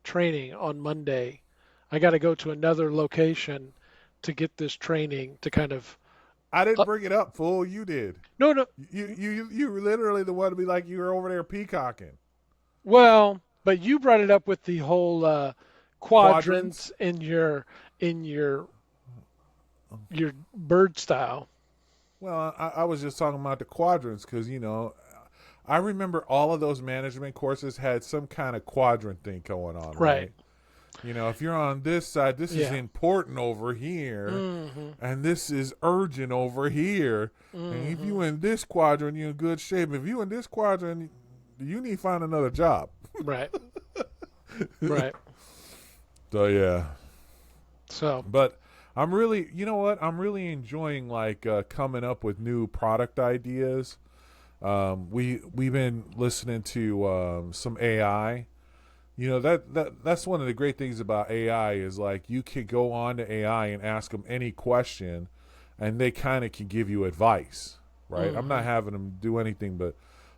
training on Monday. I got to go to another location to get this training to kind of. I didn't Uh, bring it up, fool. You did. no, no. You were literally the one to be like you were over there peacocking. Well, but you brought it up with the whole Quadrants. quadrants in your bird style. Well, I was just talking about the quadrants because I remember all of those management courses had some kind of quadrant thing going on, Right. right? If you're on this side, this is Yeah. important over here, Mm-hmm. and this is urgent over here. And if Mm-hmm. you in this quadrant, you're in good shape. If you in this quadrant, you need to find another job. Right. Right. So yeah, So. but I'm really, you know what? I'm really enjoying like coming up with new product ideas. We've been listening to some AI. That's one of the great things about AI is like you can go on to AI and ask them any question, and they kind of can give you advice, right? I'm Mm-hmm. not having them do anything, but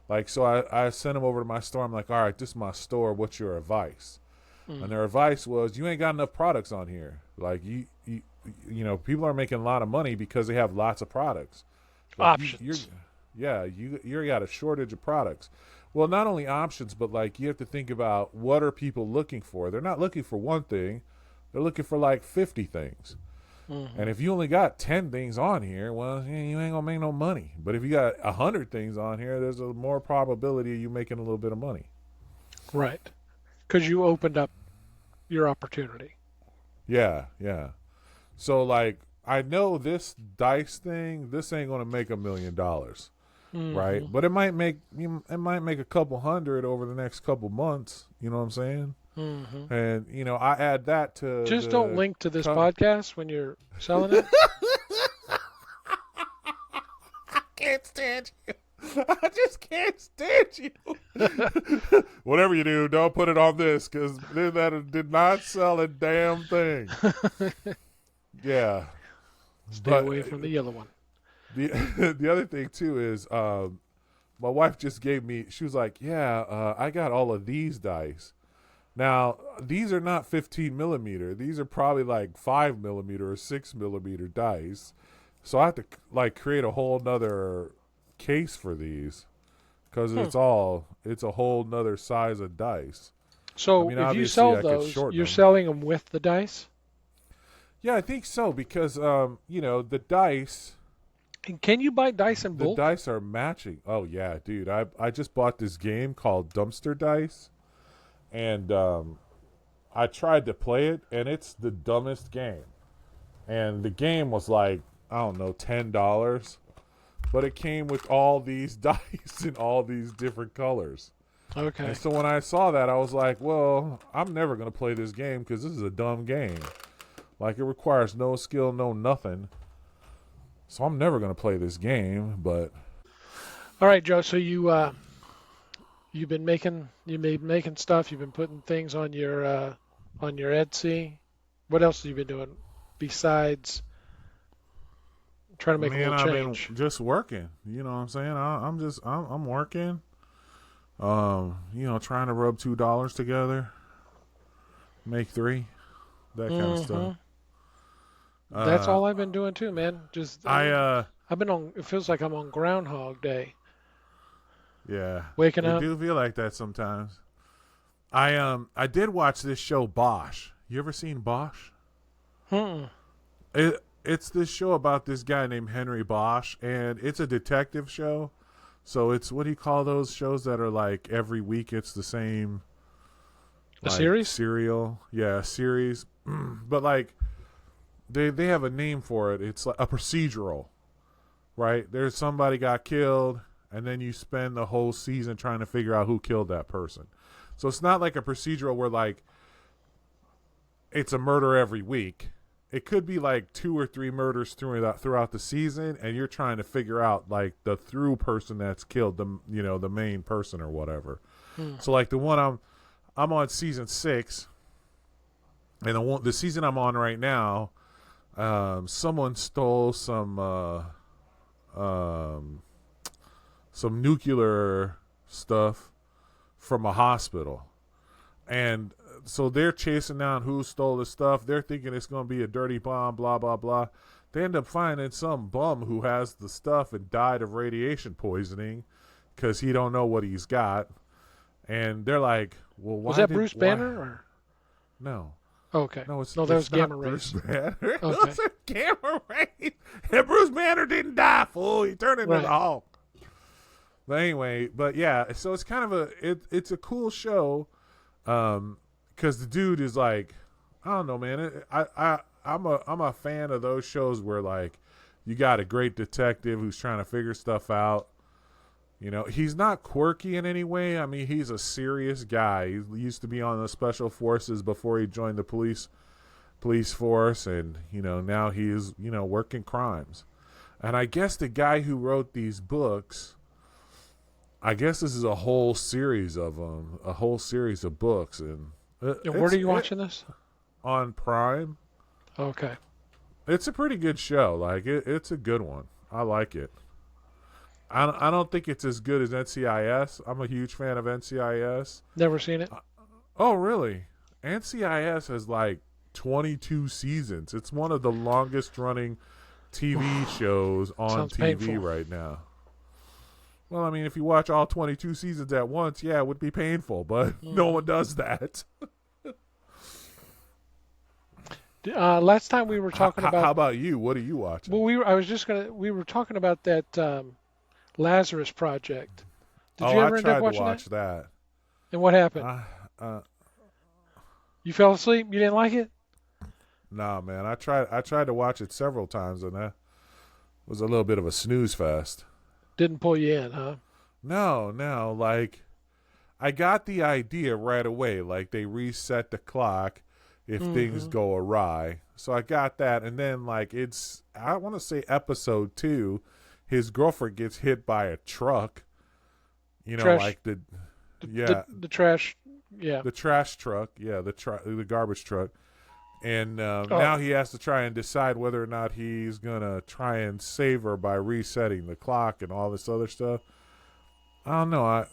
like so I sent them over to my store. I'm like, all right, this is my store. What's your advice? And Mm. their advice was, you ain't got enough products on here. Like people are making a lot of money because they have lots of products. Like Options. you got a shortage of products. Well, not only options, but like you have to think about what are people looking for. They're not looking for one thing; they're looking for like 50 things. Mm-hmm. And if you only got 10 things on here, well, you ain't gonna make no money. But if you got 100 things on here, there's a more probability of you making a little bit of money. Right. Because you opened up your opportunity. Yeah, yeah. So like I know this dice thing, this ain't gonna make $1 million, right? Mm-hmm. But it might make a couple hundred over the next couple months. You know what I'm saying? Mm-hmm. And I add that to Just don't the. link to this podcast when you're selling it. I can't stand you. I just can't stand you. Whatever you do, don't put it on this because that did not sell a damn thing. Yeah, Stay but away from the yellow one. the the other thing too is my wife just gave me. She was like, "Yeah, I got all of these dice. Now these are not 15 millimeter. These are probably like 5 millimeter or 6 millimeter dice. So I have to like create a whole nother case for these because Hmm. it's a whole nother size of dice. I So mean, if you obviously sell I could those, shorten you're them. selling them with the dice. Yeah, I think so because the dice. And can you buy dice in The bulk? dice are matching. Oh yeah, dude. I just bought this game called Dumpster Dice, and I tried to play it, and it's the dumbest game. And the game was like I don't know $10, but it came with all these dice in all these different colors. And Okay. so when I saw that, I was like, well, I'm never gonna play this game because this is a dumb game. Like it requires no skill, no nothing. So I'm never gonna play this game, but All right, Joe. So you've been making stuff. You've been putting things on your Etsy. What else have you been doing besides trying to make a man, little I've been change? just working. You know what I'm saying? I'm working. Trying to rub $2 together, make three, that kind of stuff. Mm-hmm. That's Uh, all I've been doing too, man. Just I I've been on. It feels like I'm on Groundhog Day. yeah, Waking it up. do feel like that sometimes. I did watch this show Bosch. You ever seen Bosch? Hmm. It's this show about this guy named Henry Bosch, and it's a detective show. So it's what do you call those shows that are like every week it's the same A like series? serial, yeah, series, but like they have a name for it. It's like a procedural, right? There's somebody got killed, and then you spend the whole season trying to figure out who killed that person. So it's not like a procedural where like it's a murder every week. It could be like 2 or 3 murders throughout the season, and you're trying to figure out like the through person that's killed the main person or whatever. Hmm. So like the one I'm on season 6, and the season I'm on right now, someone stole um, some nuclear stuff from a hospital. And so they're chasing down who stole the stuff. They're thinking it's going to be a dirty bomb, blah, blah, blah. They end up finding some bum who has the stuff and died of radiation poisoning because he don't know what he's got. And they're like, well, why Was that Bruce Banner? Or? No. Oh, okay. No, it's that was not Gamma Bruce Rays. Banner. Okay. Those are Gamma Rays. And Bruce Banner didn't die, fool. He turned into the Hulk. But anyway, but yeah, so it's kind of it's a cool show, because the dude is like, I don't know, man. I'm a fan of those shows where like you got a great detective who's trying to figure stuff out. You know, he's not quirky in any way. I mean, he's a serious guy. He used to be on the special forces before he joined the police force, and you know, now he's, you know, working crimes. And I guess the guy who wrote these books, I guess this is a whole series of them, a whole series of books. And where are you watching this? On Prime. Okay. It's a pretty good show. Like it's a good one. I like it. I don't think it's as good as NCIS. I'm a huge fan of NCIS. Never seen it. Oh, really? NCIS has like 22 seasons. It's one of the longest running TV shows on Sounds TV painful. right now. Well, I mean, if you watch all 22 seasons at once, yeah, it would be painful, but no one does that. Last time we were talking about. How about you? What are you watching? Well, we were talking about that Lazarus Project. Did you ever end up watching watch that? And what happened? You fell asleep? You didn't like it? Nah, man. I tried to watch it several times, and that was a little bit of a snooze fest. Didn't pull you in, huh? No. Like, I got the idea right away. Like, they reset the clock if things go awry. So I got that, and then like I want to say episode 2, his girlfriend gets hit by a truck. You know, trash, like the trash, yeah, the trash truck, yeah, the garbage truck, and now he has to try and decide whether or not he's gonna try and save her by resetting the clock and all this other stuff. I don't know.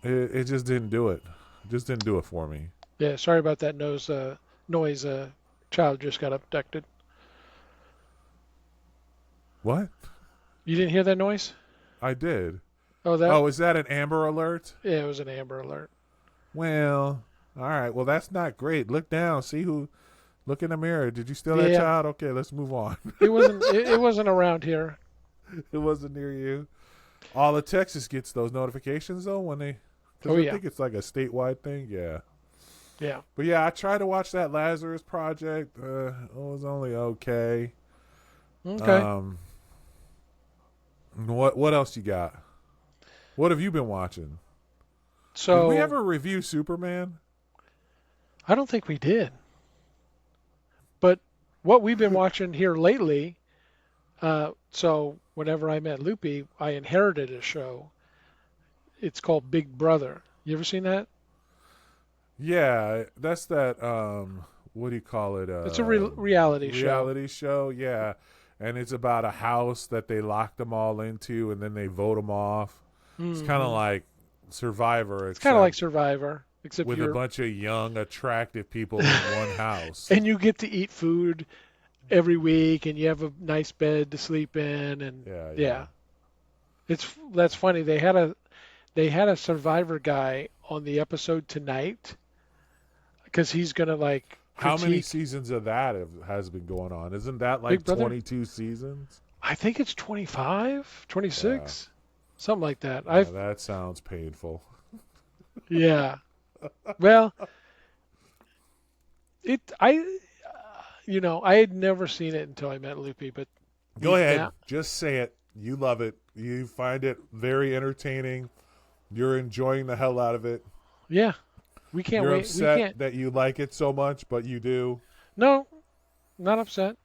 It just didn't do it. It just didn't do it for me. Yeah, sorry about that noise. Child just got abducted. What? You didn't hear that noise? I did. Oh, is that an Amber Alert? Yeah, it was an Amber Alert. Well, all right. Well, that's not great. Look down. See who. Look in the mirror. Did you steal that child? Okay, let's move on. It wasn't. It wasn't around here. It wasn't near you. All of Texas gets those notifications though when they. I think it's like a statewide thing. Yeah. Yeah. But yeah, I tried to watch that Lazarus Project. It was only okay. Okay. What else you got? What have you been watching? So did we ever review Superman? I don't think we did. But what we've been watching here lately, so whenever I met Loopy, I inherited a show. It's called Big Brother. You ever seen that? Yeah, that's that. What do you call it? It's a reality show. Reality show, yeah. And it's about a house that they lock them all into, and then they vote them off. Mm-hmm. It's kind of like Survivor. It's kind of like Survivor, except with a bunch of young, attractive people in one house. And you get to eat food every week, and you have a nice bed to sleep in, and yeah. That's funny. They had a Survivor guy on the episode tonight. Because he's going to like critique. How many seasons of that has been going on? Isn't that like 22 seasons? I think it's 25, 26, something like that. Yeah, that sounds painful. Yeah. Well, I had never seen it until I met Loopy, but go ahead. Just say it. You love it. You find it very entertaining. You're enjoying the hell out of it. Yeah. We can't You're wait. upset that you like it so much, but you do. No, not upset.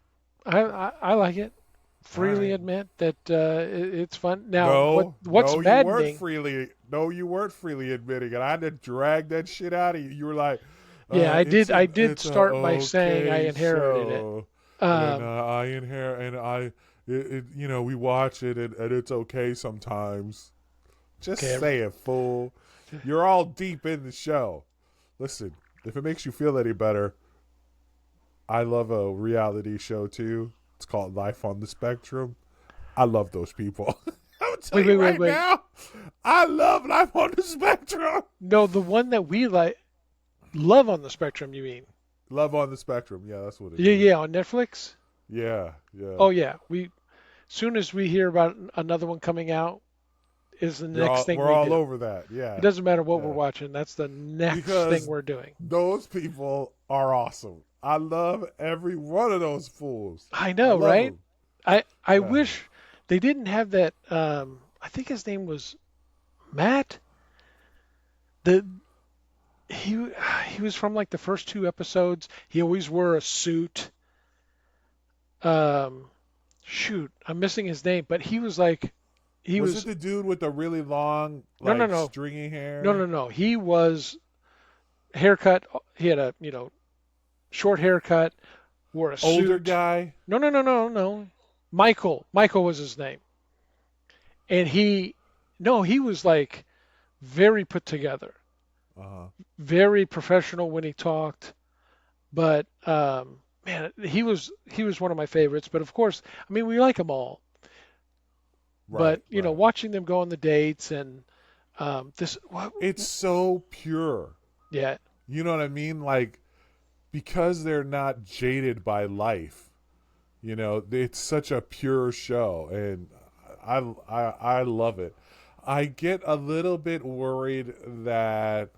I like it. Freely admit that it's fun. Now, what's maddening? You weren't freely admitting it. I had to drag that shit out of you. You were like, yeah, I did start by saying I inherited it. I inherit, and we watch it, and it's okay sometimes. Just say it, fool. You're all deep in the show. Listen, if it makes you feel any better, I love a reality show too. It's called Life on the Spectrum. I love those people. I'm telling you right now, I love Life on the Spectrum. No, the one that we like, Love on the Spectrum, you mean? Love on the Spectrum. Yeah, that's what it Yeah, is. yeah, on Netflix. Yeah, yeah. Oh yeah, soon as we hear about another one coming out, is the next thing we're we all do. over that. Yeah. It doesn't matter what Yeah. we're watching. That's the next Because thing we're doing. those people are awesome. I love every one of those fools. I know, right? Them. I Yeah. wish they didn't have that. I think his name was Matt. The he was from like the first two episodes. He always wore a suit. Shoot, I'm missing his name, but he was like Was it the dude with the really long, no. stringy hair? No. He was haircut. He had a short haircut. Wore a suit. Older guy. No. Michael was his name, and he was like very put together, very professional when he talked. But man, he was one of my favorites. But of course, I mean, we like them all. Right, but watching them go on the dates and it's so pure. Yeah. You know what I mean? Like, because they're not jaded by life, it's such a pure show, and I love it. I get a little bit worried that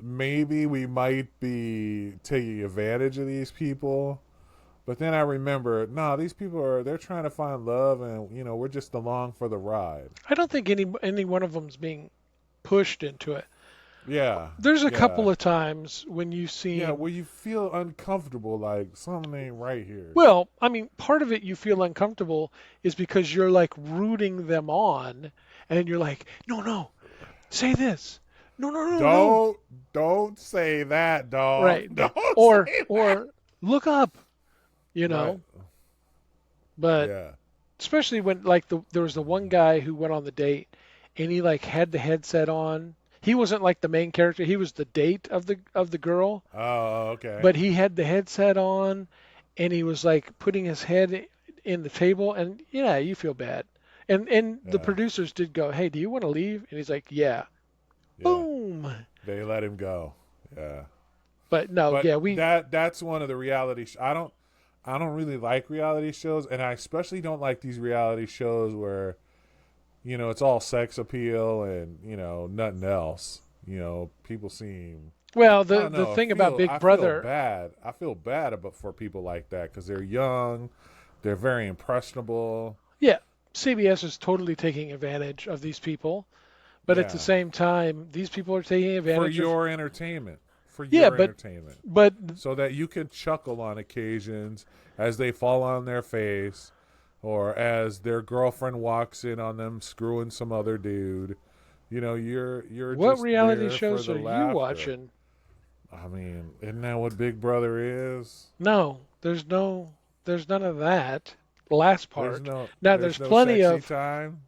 maybe we might be taking advantage of these people. But then I remember, no, these people they're trying to find love, and, we're just along for the ride. I don't think any one of them's being pushed into it. Yeah. There's a couple of times when you see... Yeah, where you feel uncomfortable, like something ain't right here. Well, I mean, part of it you feel uncomfortable is because you're like rooting them on, and you're like, no, say this. No. Don't say that, dog. Right. Or look up, Right. But yeah. especially when there was the one guy who went on the date and he like had the headset on. He wasn't like the main character. He was the date of the girl. Oh, okay. But he had the headset on and he was like putting his head in the table, and yeah, you feel bad. And the producers did go, "Hey, do you want to leave?" And he's like, "Yeah." Boom. They let him go. Yeah. But no, that's one of the reality I don't really like reality shows, and I especially don't like these reality shows where it's all sex appeal and nothing else. People seem the thing about Big Brother. I feel bad for people like that because they're young, they're very impressionable. Yeah, CBS is totally taking advantage of these people, but at the same time, these people are taking advantage for your entertainment. Entertainment. But so that you can chuckle on occasions as they fall on their face, or as their girlfriend walks in on them screwing some other dude. You're what just reality there shows for are the laughter. you watching? I mean, isn't that what Big Brother is? No, there's none of that. Last part. There's no plenty sexy of time.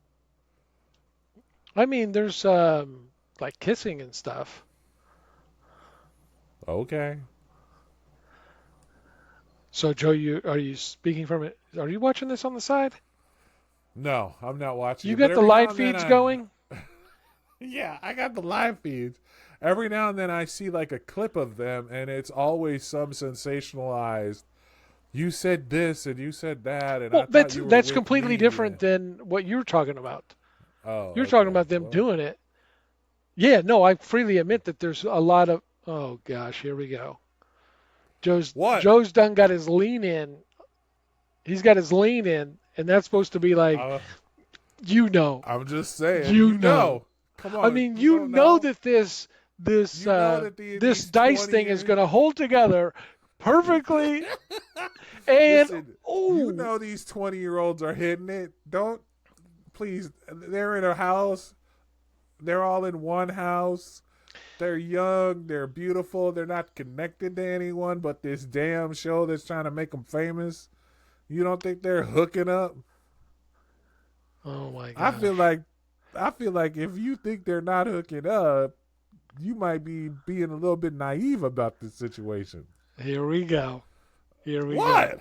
I mean, there's like kissing and stuff. Okay. So Joe, are you speaking from it? Are you watching this on the side? No, I'm not watching. You got the live feeds going? Yeah, I got the live feeds. Every now and then I see like a clip of them, and it's always some sensationalized. You said this and you said that, and well, that's completely different than what you're talking about. Oh, you're talking about them doing it. Yeah, no, I freely admit that there's a lot of. Oh gosh, here we go. Joe's done got his lean in. He's got his lean in, and that's supposed to be like, I'm just saying. You know. Come on. I mean, that this this dice thing is going to hold together perfectly. And listen, these 20-year-olds are hitting it. Please. They're in a house. They're all in one house. They're young, they're beautiful, they're not connected to anyone but this damn show that's trying to make them famous. You don't think they're hooking up? Oh my God. I feel like if you think they're not hooking up, you might be being a little bit naive about this situation. Here we go. Here we go. What?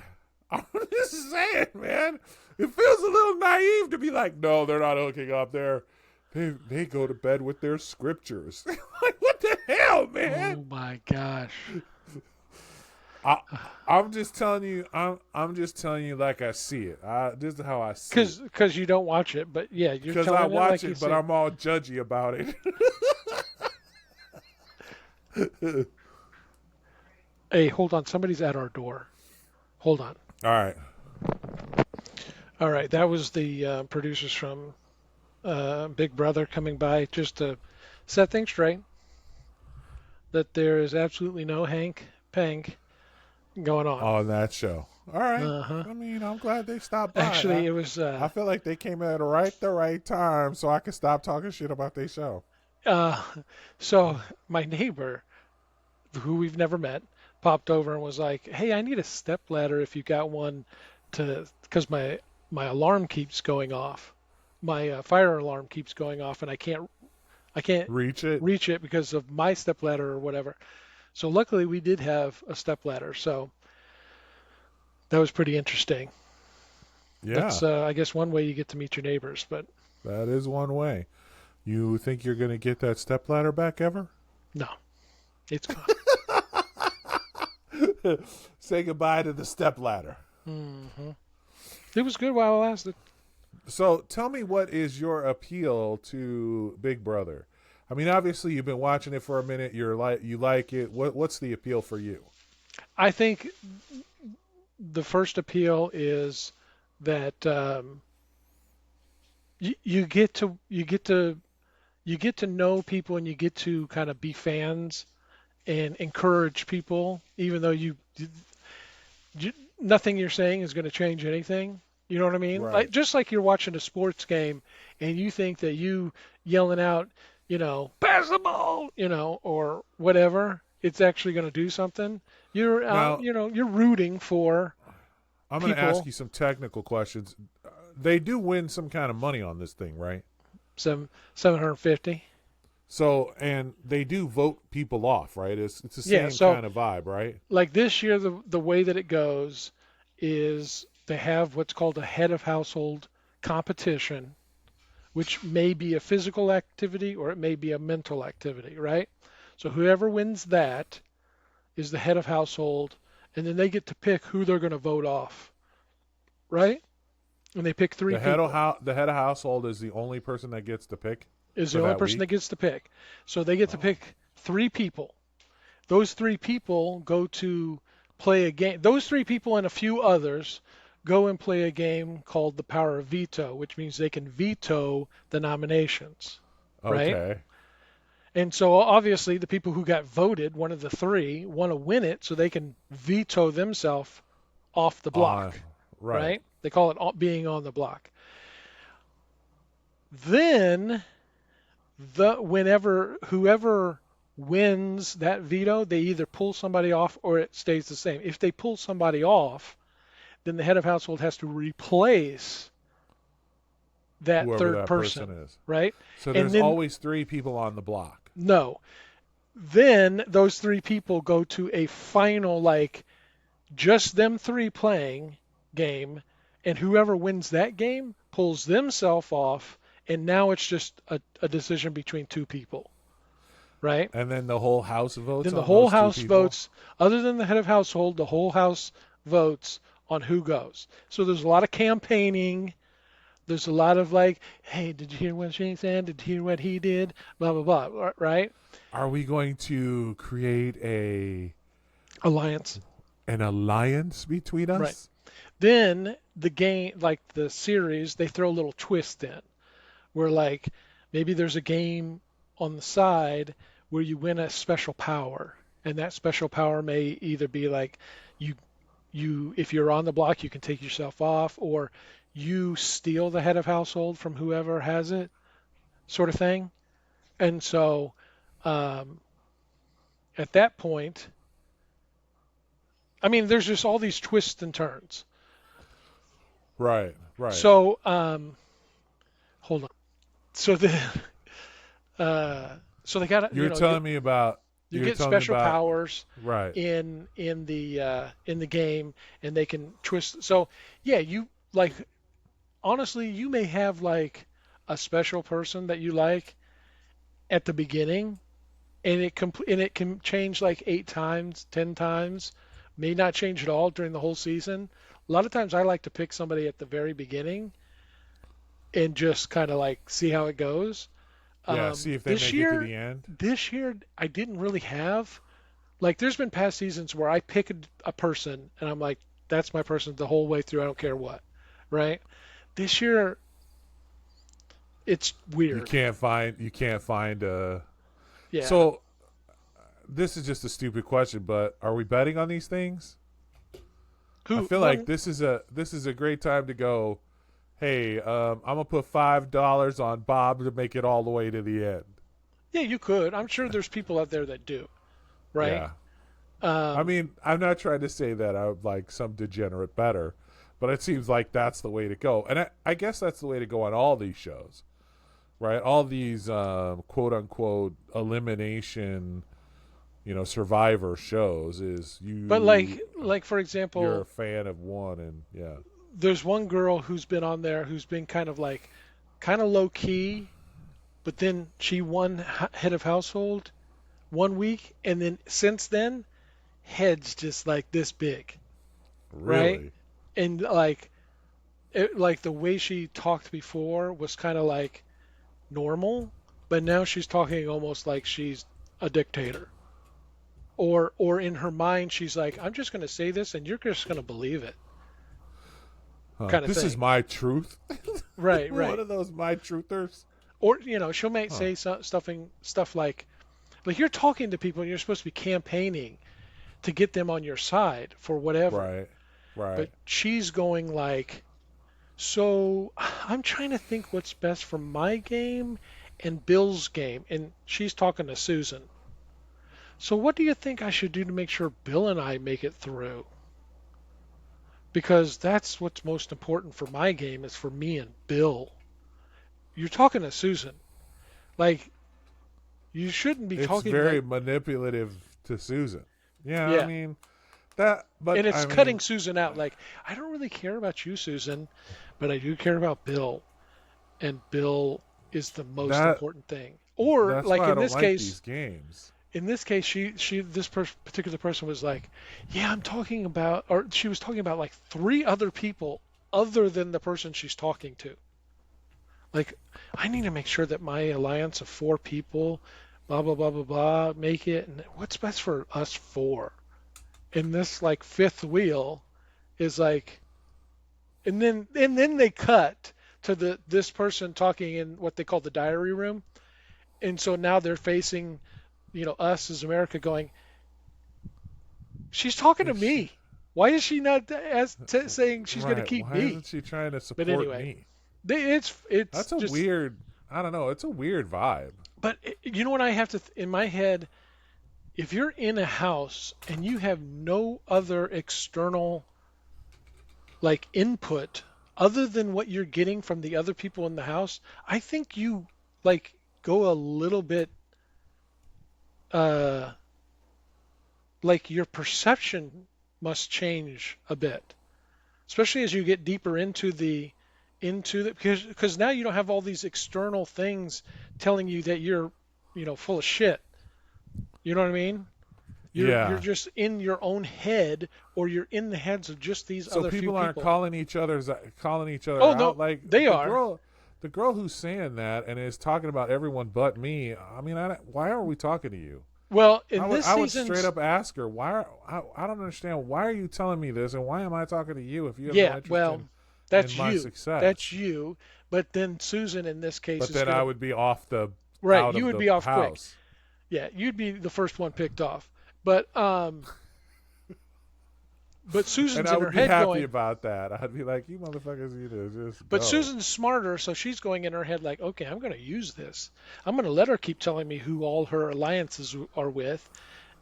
I'm just saying, man. It feels a little naive to be like, no, they're not hooking up. They go to bed with their scriptures. Like, what the hell, man? Oh my gosh. I, I'm just telling you. I'm just telling you like I see it. This is how I see it. Because you don't watch it, but yeah, you're Because telling I it watch like you it, but see I'm all judgy about it. Hey, hold on. Somebody's at our door. Hold on. All right. All right, that was the producers from Big Brother coming by just to set things straight. That there is absolutely no Hank Pank going on. On that show. All right. Uh-huh. I mean, I'm glad they stopped by. Actually, it was. I feel like they came at the right time, so I could stop talking shit about their show. So my neighbor, who we've never met, popped over and was like, "Hey, I need a step ladder if you got one, because my alarm keeps going off, my fire alarm keeps going off, and I can't Reach it. reach it because of my step ladder or whatever." So luckily we did have a step ladder, so that was pretty interesting. Yeah, That's I guess one way you get to meet your neighbors, but that is one way. You think you're going to get that stepladder back ever? no, it's gone. Say goodbye to the stepladder. hmm It was good while it lasted. So tell me, what is your appeal to Big Brother? I mean, obviously you've been watching it for a minute. You like it. What's the appeal for you? I think the first appeal is that you get to know people and you get to kind of be fans and encourage people, even though nothing you're saying is going to change anything. You know what I mean? Right. Like just like you're watching a sports game and you think that you yelling out, pass the ball, or whatever, it's actually going to do something. You're Now, you're rooting for I'm going to people. ask you some technical questions. They do win some kind of money on this thing, right? Some 750. So, and they do vote people off, right? It's the Yeah, same so kind of vibe, right? like this year, the way that it goes is they have what's called a head of household competition, which may be a physical activity or it may be a mental activity, right? So whoever wins that is the head of household, and then they get to pick who they're going to vote off, right? And they pick three people. The head of household is the only person that gets to pick Is for the only that person week. that gets to pick. So they get to pick three people. Those three people go to play a game. Those three people and a few others go and play a game called the power of veto, which means they can veto the nominations, right? Okay. And so obviously the people who got voted, one of the three, want to win it so they can veto themselves off the block, Right. right? They call it being on the block. Then whoever wins that veto, they either pull somebody off or it stays the same. If they pull somebody off, then the head of household has to replace that Whoever third that person is. right? So And there's then always three people on the block. no, then those three people go to a final, like just them three playing game, and whoever wins that game pulls themselves off, and now it's just a decision between two people, right? And then the whole house votes Then the on whole those two house people? votes, other than the head of household, the whole house votes on who goes. So there's a lot of campaigning. There's a lot of like, hey, did you hear what she said? Did you hear what he did? Blah, blah, blah, right? Are we going to create Alliance. an alliance between us? Right. Then the game, like the series, they throw a little twist in where like maybe there's a game on the side where you win a special power. And that special power may either be like you if you're on the block, you can take yourself off, or you steal the head of household from whoever has it, sort of thing. And so um, at that point, I mean, there's just all these twists and turns. Right. So hold on. so the uh, so they got You're telling me about. you You're get telling me special about. powers Right. in the game, and they can twist. So yeah, you like honestly, you may have like a special person that you like at the beginning, and it can change like 8 times, 10 times, may not change at all during the whole season. A lot of times I like to pick somebody at the very beginning and just kind of like see how it goes. Yeah. See if they This make it to year, the end. I didn't really have like. There's been past seasons where I pick a person and I'm like, that's my person the whole way through. I don't care what, right? This year, it's You weird. can't find. You can't find. Yeah. So this is just a stupid question, but are we betting on these things? I Who feel like one? this is a great time to go. Hey, I'm gonna put $5 on Bob to make it all the way to the end. Yeah, you could. I'm sure there's people out there that do, right? Yeah. I Um, mean, I'm not trying to say that I'm like some degenerate better, but it seems like that's the way to go. And I guess that's the way to go on all these shows, right? All these quote unquote elimination, survivor shows is but like for you're a example, fan of one and yeah. there's one girl who's been on there who's been kind of low key, but then she won head of household 1 week, and then since then, heads just like this big, right? Really? And like the way she talked before was kind of like normal, but now she's talking almost like she's a dictator. Or in her mind she's like, I'm just going to say this and you're just going to believe it, Huh. kind of This is thing. my truth. Right, One right. of those my truthers. Or she'll make Huh. say stuff like you're talking to people and you're supposed to be campaigning to get them on your side for whatever. Right. Right. But she's going like, so I'm trying to think what's best for my game and Bill's game, and she's talking to Susan. So what do you think I should do to make sure Bill and I make it through? Because that's what's most important for my game is for me and Bill. You're talking to Susan. Like you shouldn't be It's talking very like manipulative to Susan. Yeah, I yeah. mean that but And it's I cutting mean Susan out. Like, I don't really care about you, Susan, but I do care about Bill, and Bill is the most that important thing. Or that's like why I don't like these games. in this case, particular person was like, yeah, I'm talking about, or she was talking about like 3 other people other than the person she's talking to. Like, I need to make sure that my alliance of 4 people, blah blah blah blah blah, make it. And what's best for us four? And this like fifth wheel is like, and then they cut to this person talking in what they call the diary room, and so now they're facing, us as America, going, she's talking to Is she, me. Why is she not saying she's going to right. keep Why me? isn't she trying to But support anyway, me? it's That's a just. weird I don't know, it's a weird vibe. But you know what I have to in my head? If you're in a house and you have no other external like input other than what you're getting from the other people in the house, I think you like go a little bit uh like your perception must change a bit, especially as you get deeper into the because now you don't have all these external things telling you that you're, full of shit. You know what I mean? You're Yeah. just in your own head, or you're in the heads of just these So other few people aren't people. calling each other Oh out no, like they the are. girl the girl who's saying that and is talking about everyone but me. I mean, why are we talking to you? Well, I in would this I would straight season's up ask her I don't understand, why are you telling me this and why am I talking to you if you have no yeah, interest well, in that's my you. success? That's you. But then Susan in this case But is then I gonna would be off the right. out You of would the be off quick. house. Yeah, you'd be the first one picked off. But And Susan's I in would her be head happy going. about that. I'd be like, you motherfuckers need to just But go. Susan's smarter, so she's going in her head like, okay, I'm going to use this. I'm going to let her keep telling me who all her alliances are with,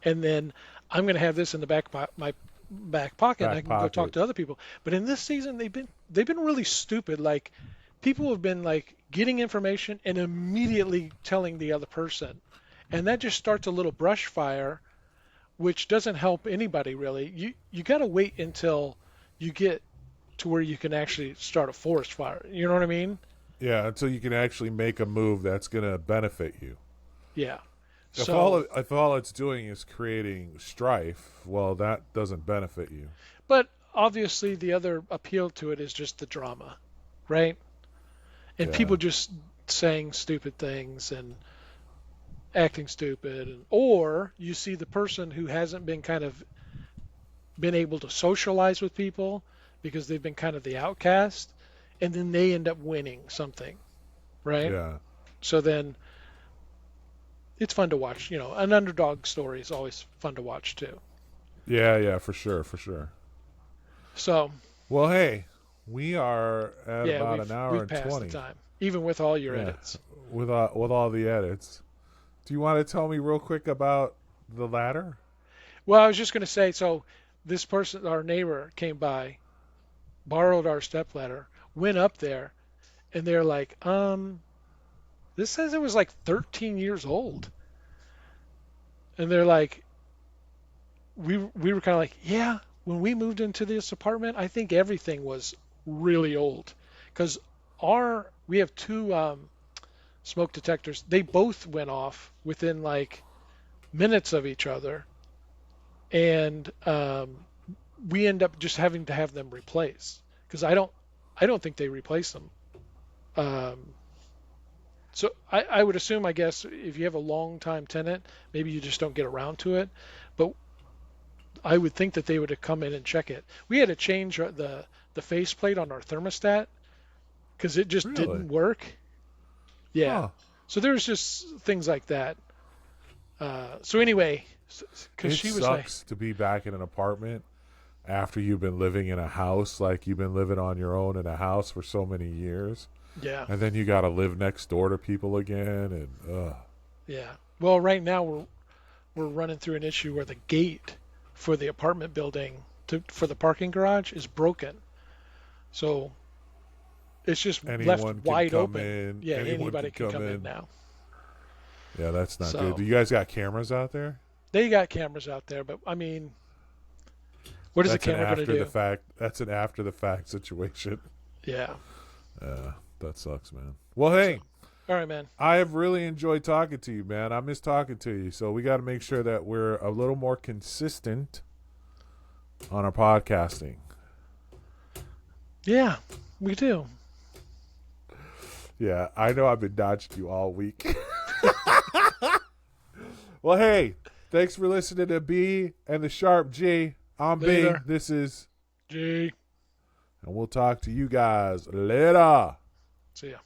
and then I'm going to have this in the back of my back pocket, and I Back can go talk pocket. to other people. But in this season, they've been really stupid. Like people have been like getting information and immediately telling the other person. And that just starts a little brush fire, which doesn't help anybody really. You got to wait until you get to where you can actually start a forest fire. You know what I mean? Yeah, until you can actually make a move that's going to benefit you. Yeah. If So, if all it's doing is creating strife, well, that doesn't benefit you. but obviously the other appeal to it is just the drama, right? And Yeah. people just saying stupid things and acting stupid, and, or you see the person who hasn't been kind of been able to socialize with people because they've been kind of the outcast, and then they end up winning something, right? Yeah. So then it's fun to watch. An underdog story is always fun to watch too. Yeah, yeah, for sure, for sure. So Well, hey, we are at yeah, about we've an hour we've and passed the 20. time, even with all your Yeah, edits. with all the edits. Do you want to tell me real quick about the ladder? Well, I was just going to say, so this person, our neighbor, came by, borrowed our stepladder, went up there, and they're like, this says it was like 13 years old. And they're like, we were kind of like, yeah, when we moved into this apartment, I think everything was really old. Because we have two smoke detectors. They both went off within like minutes of each other. And we end up just having to have them replaced because I don't think they replace them. Um, so I would assume, I guess, if you have a long time tenant, maybe you just don't get around to it. But I would think that they would have come in and check it. We had to change the faceplate on our thermostat because it just Really? didn't work. Yeah. Huh. So there's just things like that. So anyway, because It she was like, sucks to be back in an apartment after you've been living in a house, like you've been living on your own in a house for so many years, yeah, and then you got to live next door to people again, and yeah. Well, right now we're running through an issue where the gate for the apartment building for the parking garage is broken. So it's just left anyone can wide come open. in. Yeah, Anyone anybody can can come come in in. now. Yeah, that's not good. So Do you guys got cameras out there? they got cameras out there, but I mean, what is a That's an camera going to after the do? fact. That's an after the fact situation. Yeah. That sucks, man. Well, So, hey, all right, man. I have really enjoyed talking to you, man. I miss talking to you. So we got to make sure that we're a little more consistent on our podcasting. Yeah, we do. Yeah, I know I've been dodging you all week. Well, hey, thanks for listening to B and the Sharp G. I'm B. Later. This is, G. and we'll talk to you guys later. See ya.